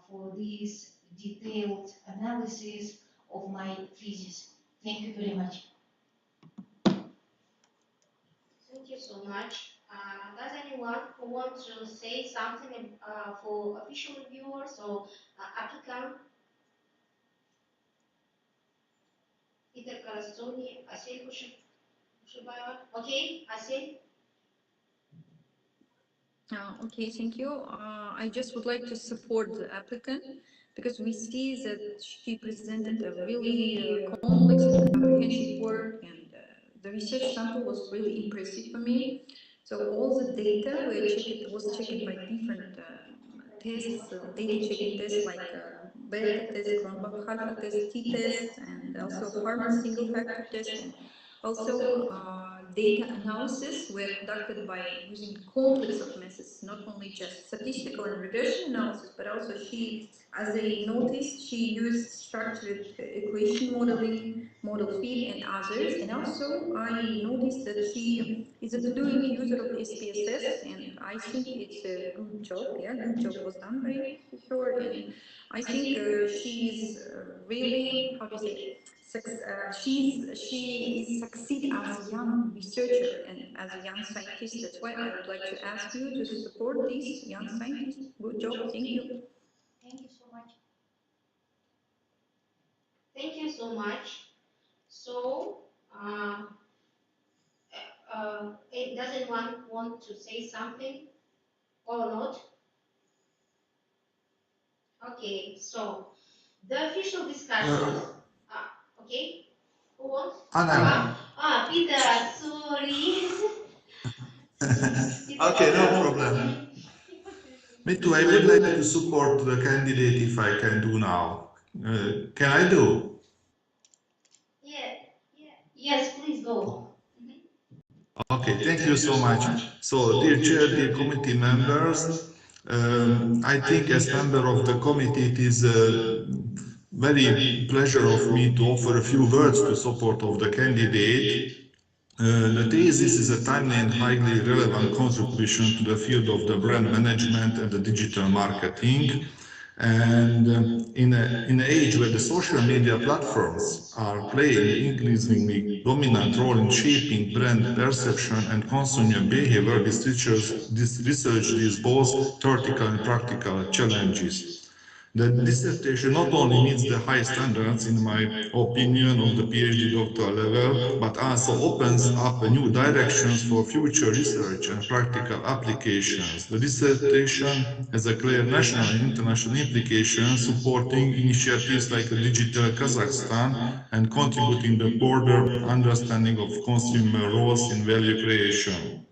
for this detailed analysis of my thesis. Thank you very much. Thank you so much. Does anyone who wants to say something for official reviewers or applicant? Peter Karastoni, Asil Kushibaya. Okay, Asil. Okay, thank you. I just would like to support the applicant because we see that she presented a really complex and comprehensive work, and the research sample was really impressive for me. So all the data was checked by different tests, data checking tests like beta test, Cronbach-Halfa test, t-test, and also Harman single factor test, and also data analysis were conducted by using complex of methods, not only just statistical and regression analysis, but also she, as I noticed, she used structured equation modeling, model fit, and others. And also I noticed that she is a fluent user of SPSS, and I think it's a good job. Yeah, good job was done by her, and I think she is really, how do you say, she is succeed as a young researcher and as a young scientist. That's why I would like to ask you to support this young scientist. Good job. Thank you. Thank you so much. Thank you so much. So, does anyone want to say something or not? Okay, so the official discussion. Okay, who wants? Anna. Peter, sorry. Okay, no problem. Me too, I would like to support the candidate if I can do now. Can I do? Yeah. Yes, please go. Okay, thank you so much. So, dear chair, dear committee members, I think as member of the committee, it is a very pleasure of me to offer a few words to support of the candidate. The thesis is a timely and highly relevant contribution to the field of the brand management and the digital marketing. And in an age where the social media platforms are playing increasingly dominant role in shaping brand perception and consumer behavior, this research is both theoretical and practical challenges. The dissertation not only meets the high standards, in my opinion, of the PhD doctoral level, but also opens up new directions for future research and practical applications. The dissertation has a clear national and international implication, supporting initiatives like Digital Kazakhstan and contributing to the broader understanding of consumer roles in value creation.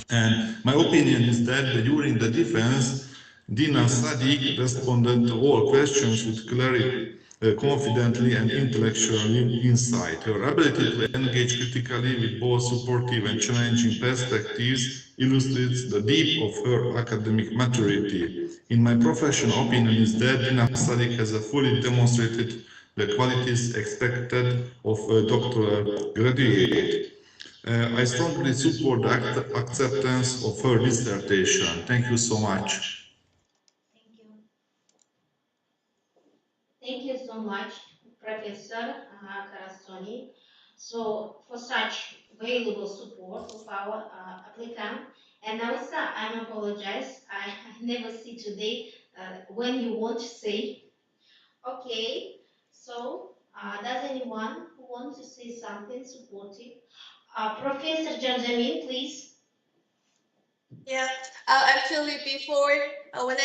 And my opinion is that during the defense, Dina Sadik responded to all questions with clarity, confidently and intellectual insight. Her ability to engage critically with both supportive and challenging perspectives illustrates the depth of her academic maturity. In my professional opinion is that Dina Sadik has fully demonstrated the qualities expected of a doctoral graduate. I strongly support the acceptance of her dissertation. Thank you so much. Thank you. Thank you so much, Professor Karastoni. So, for such valuable support of our applicant, And also, I'm apologize. I never see today when you want to say. Okay, so does anyone who wants to say something supportive? Professor Janjamin, please. Yeah, actually, before when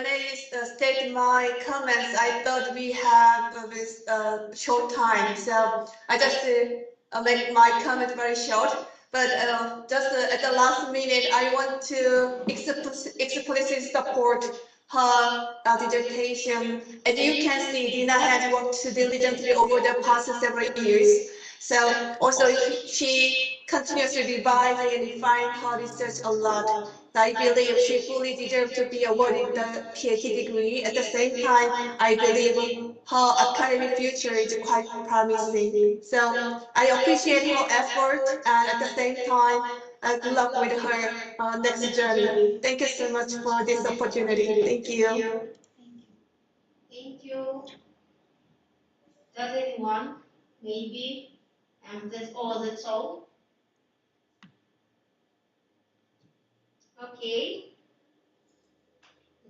I stated my comments, I thought we have this short time, so I just make my comment very short. But just at the last minute, I want to explicitly support her dissertation. As you can see, Dina has worked diligently over the past several years. So also she continuously revising and refine her research a lot. I believe she fully deserves to be awarded the PhD degree. At the same time, I believe her academic future is quite promising. So I appreciate her effort, and at the same time, good luck with her next journey. Thank you so much for this opportunity. Thank you. Thank you. Does anyone? Maybe. That's all. That's all. Okay.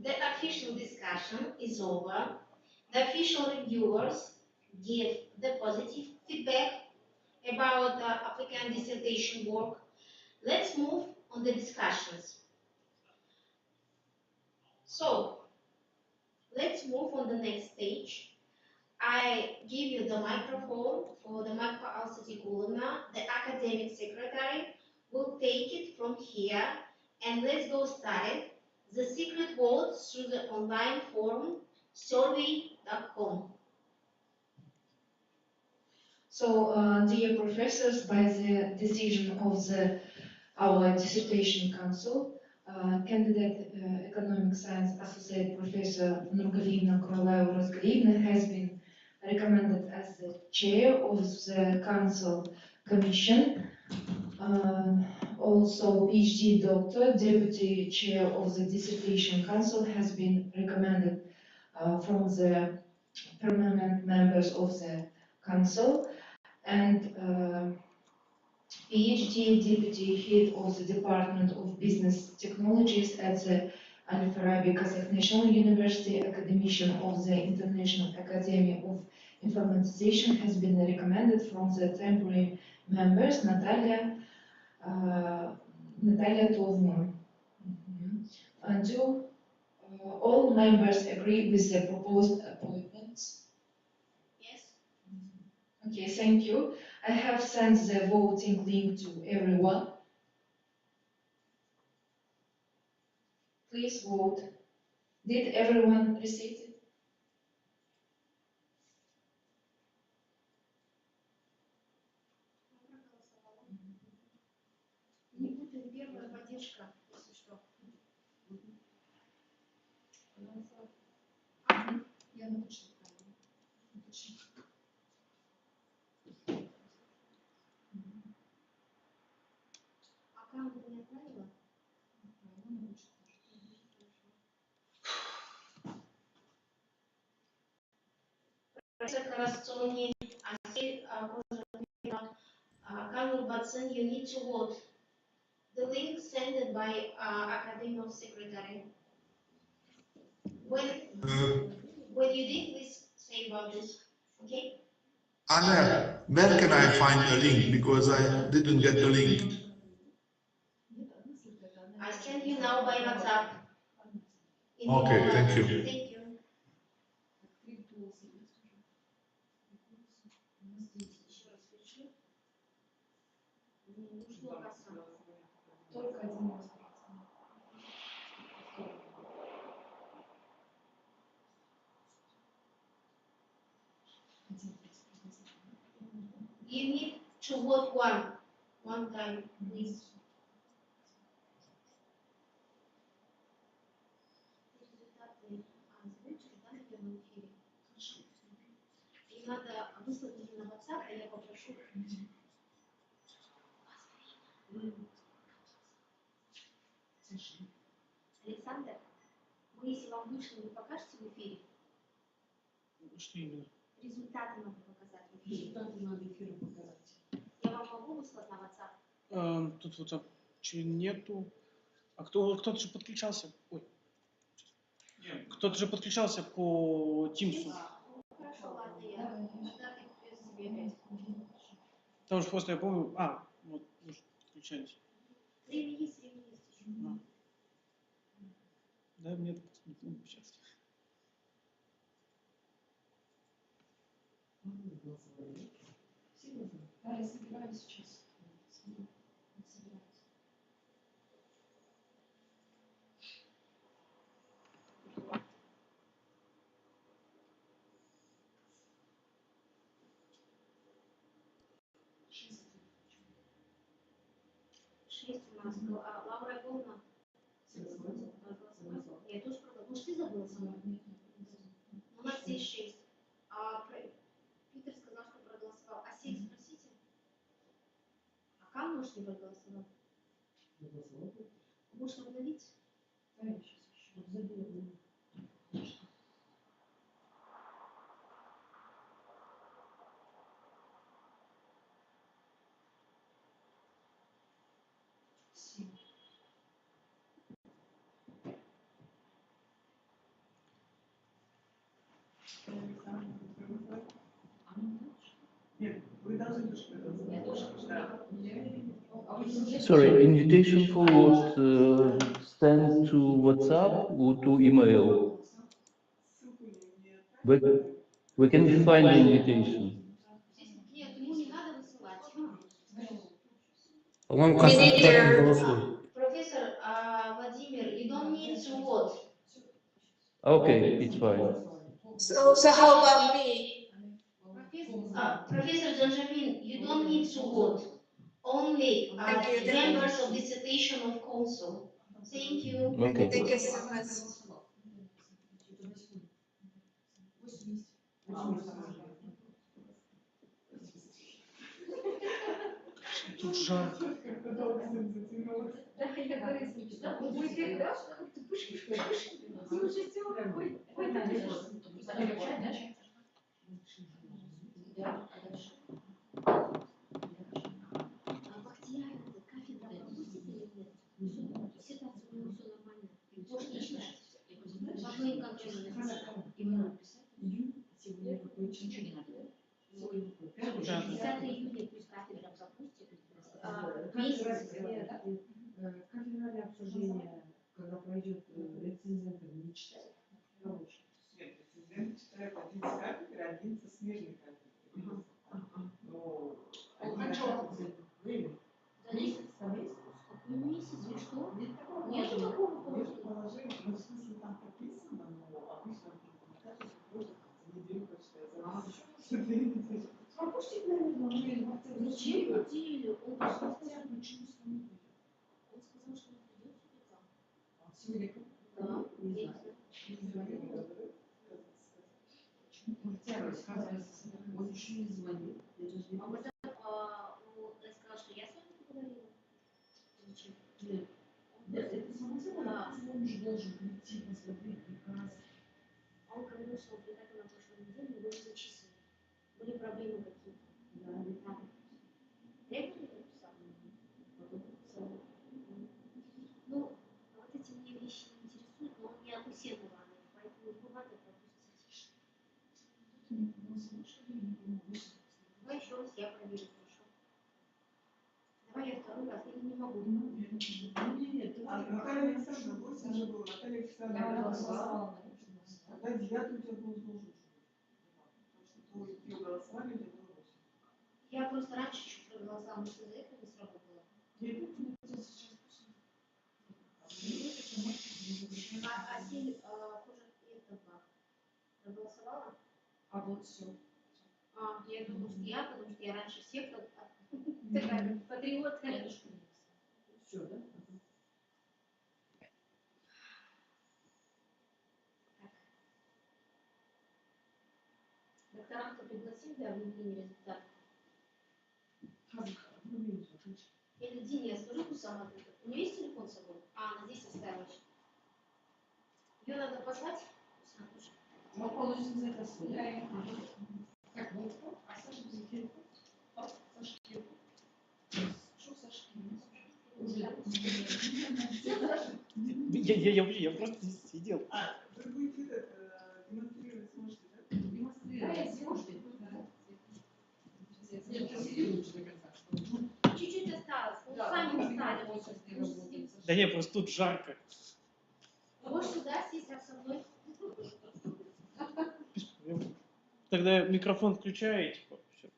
The official discussion is over. The official reviewers give the positive feedback about the applicant dissertation work. Let's move on the discussions. So, let's move on the next stage. I give you the microphone for the Marfa Alsatikulina, the academic secretary, will take it from here, and let's go started. The secret votes through the online forum survey.com. So, dear professors, by the decision of our dissertation council, candidate economic science associate professor Nurgalina Korolaeva-Rozgalina has been recommended as the chair of the council commission. Also, PhD doctor, deputy chair of the dissertation council, has been recommended from the permanent members of the council, and PhD deputy head of the Department of Business Technologies at the Al Farabi Kazakh National University, academician of the International Academy of Informatization, has been recommended from the temporary members Natalia Tovman. And do all members agree with the proposed appointments? Yes. Okay, thank you. I have sent the voting link to everyone. Please vote. Did everyone receive it? Не будет первая поддержка, если что. Я напишу. Аккаунт не отправила? Professor Karastoni, Asil Kamil Batson, you need to vote. The link sent by Academy of Secretary. When you did, please say about this. Okay? Anna, where can I find a link? Because I didn't get the link. I send you now by WhatsApp. Okay, thank you. Thank you. Только один раз. You need to vote one time, please. И надо выслать мне на WhatsApp, а я попрошу. Александр, вы, если вам вышли, вы покажете в эфире? Что именно? Результаты надо показать в эфире. Результаты надо эфиром показать. Я вам могу выслать на WhatsApp? Тут WhatsApp нету. А кто-то же подключался. Ой. Кто-то же подключался по Teams. Хорошо, ладно, я. Тогда ты себе опять. Потому что просто я помню. Вот, вы же подключались. Время есть еще. Да, мне не помню сейчас. Да, я собираюсь сейчас. Шесть у нас. Лаура Голна. Я тоже проголосовала. Может, ты забыла сама? У нас здесь 6. Питер сказал, что проголосовал. А 7 спросите. А как может не проголосовал? Может обновить? Да, я сейчас еще забыла. Sorry, invitation for what? Send to WhatsApp or to email? We can find the invitation. Нет, ему не надо высылать. По-моему, каждый депутат не голосует. Профессор Владимир, you don't need to vote. Okay, it's fine. So how about me? Professor Janjamin, you don't need to vote. Only Thank you. members of dissertation of council. Thank you. Okay. Thank you so much. Тут жарко. Да, я говорю, да, ой, ты, да, ты пышешь, ты уже сделала, ой, ты пышешь. Бахтияр, кафедра пропустит или нет? Диссертацию у него все нормально. Можешь не читать. По твоим контролям написано. Именно написать. Ничего не надо. 10 июня пусть кафедра пропустит. Месяц. Кафедральное обсуждение, когда пройдет рецензент, не читает. Нет, рецензент читает один с кафедры, один со смежной кафедры. Время. За месяц? Какой месяц? Вы что? Нету такого положения. Ну, в смысле, там прописано, но обычно на кафедре просят за неделю прочитать. Пропустить, наверное, Зачем неделю? Он сказал, что не придет сюда. сегодня Да, я не знаю. Он еще не звонил. А вот я сказала, что я с вами поговорила. Зачем? Нет. Это само собой. Он же должен прийти, посмотреть приказ. Он говорил, что он приходил на прошлой неделе, его не зачислили. Были проблемы какие-то. Да. Ректор не написал? Ну, вот эти мне вещи не интересуют, но он не от всех Иванов, поэтому не надо пропустить. Давай еще раз я проверю, хорошо? Давай я второй раз, я не могу. Нет. Наталья Александровна, 8 же было. Наталья Александровна. Тогда 9 у тебя был должен быть. Потому что твое голосование у тебя было 8. Я просто раньше чуть проголосовала, но из-за этого не сработало. Асель этого проголосовала? А вот все. Я думаю, что я, потому что я раньше всех такая патриотка. Все, да? Докторанта пригласили для объявления результатов? Или Дине, я скажу, пусть сама. У нее есть телефон с собой? Она здесь оставила. Ее надо позвать? Мы получим заказ. Так, вот, а Саша без телефона? Саша телефон. Что Саша? Уже. Я просто здесь сидел. Вы будете демонстрировать, сможете, да? Чуть-чуть осталось. Вот сами устали. Да не, просто тут жарко. Можешь сюда сесть, а со мной? Тогда микрофон включаю и типа все.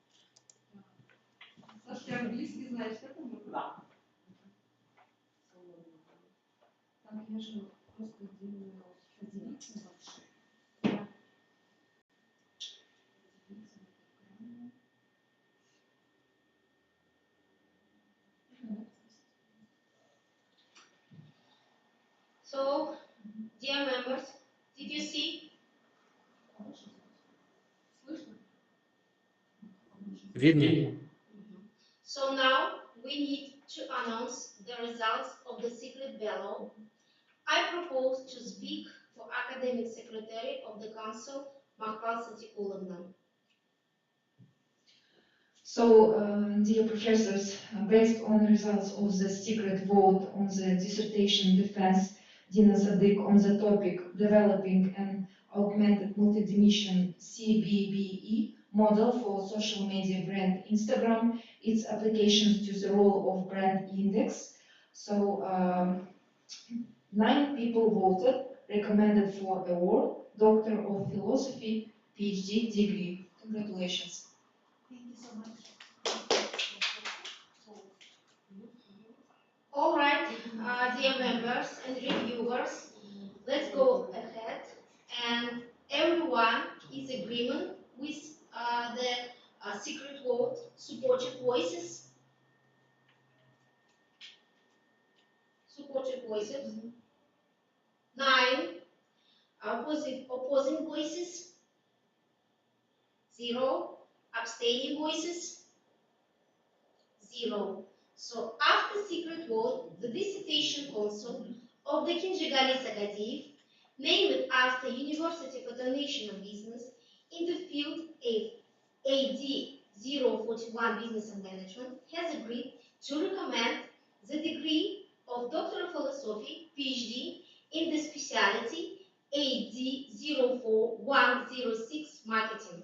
Саша, ты английский знаешь, да, по-моему? Да. Там я же просто делаю поделиться вообще. So, dear members, did you see? Видно? So now we need to announce the results of the secret ballot. I propose to speak for academic secretary of the council, Mahval Satikulovna. So, dear professors, based on results of the secret vote on the dissertation defense, Dina Sadik on the topic developing an augmented multidimension CBBE model for social media brand Instagram, its applications to the role of brand index. So, 9 people voted, recommended for award, Doctor of Philosophy, PhD degree. Congratulations. Thank you so much. All right, dear members and reviewers, let's go ahead. And everyone is agreement with the secret vote, supportive voices. Supportive voices. 9 opposing voices. 0 abstaining voices. 0. So after secret vote, the dissertation council of the Kinjigali Sagativ, named after University of International Business in the field of AD 041 Business and Management, has agreed to recommend the degree of Doctor of Philosophy, PhD, in the specialty AD 04106 Marketing.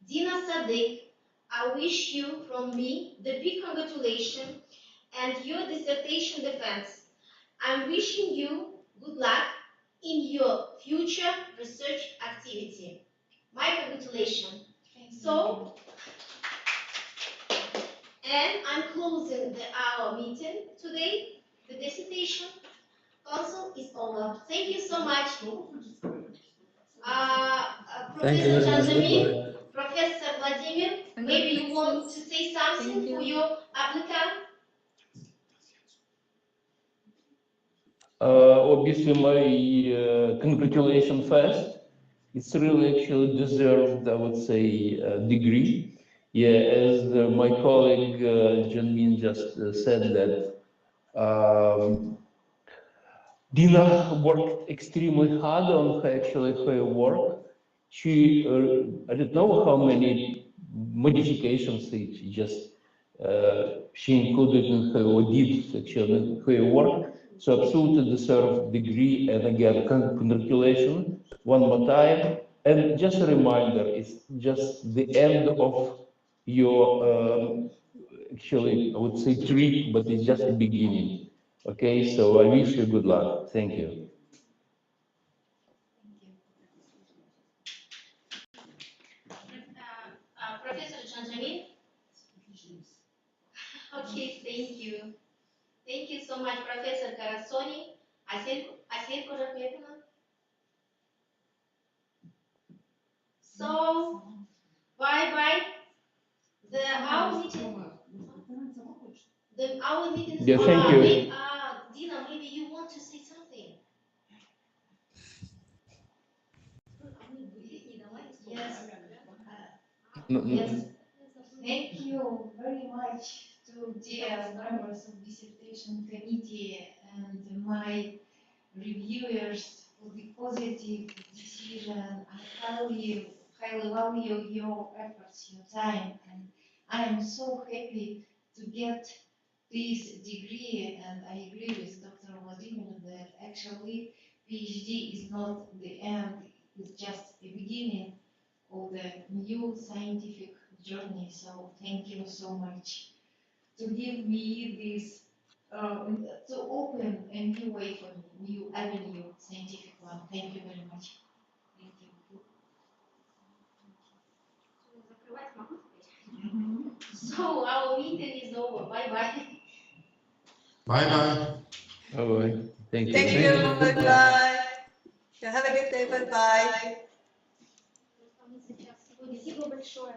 Dina Sadik, I wish you from me the big congratulations and your dissertation defense. I'm wishing you good luck in your future research activity. My congratulations. So, and I'm closing our meeting today. The dissertation council is over. Thank you so much. Thank you Professor very much. Janjamin, Goodbye. Professor Vladimir, maybe you want to say something for your applicant? Obviously, my congratulations first. It's really actually deserved, I would say, degree. Yeah, as my colleague Janmin just said that Dina worked extremely hard on her work. She, I don't know how many modifications she just she included in her or did actually in her work. So absolutely deserved degree. And again, congratulations one more time. And just a reminder, it's just the end of your actually I would say trip, but it's just the beginning. Okay, so I wish you good luck. Thank you. Professor Janjamin? Okay, thank you. Thank you so much, Professor Karasoni. I said correctly. So, bye-bye. Our meeting is Yeah, thank you. Dina, maybe you want to say something? Yes. Yes. Thank you very much to dear members of dissertation committee and my reviewers for the positive decision. I highly value your efforts, your time, and I am so happy to get this degree, and I agree with Dr. Vladimir that actually PhD is not the end, it's just a beginning of the new scientific journey. So thank you so much to give me this, to open a new way for me, new avenue, scientific one. Thank you very much. Thank you. So our meeting is over. Bye-bye. Bye-bye. Bye-bye. Thank you. Thank you. Bye-bye. Yeah, have a good day. Bye-bye. Спасибо большое.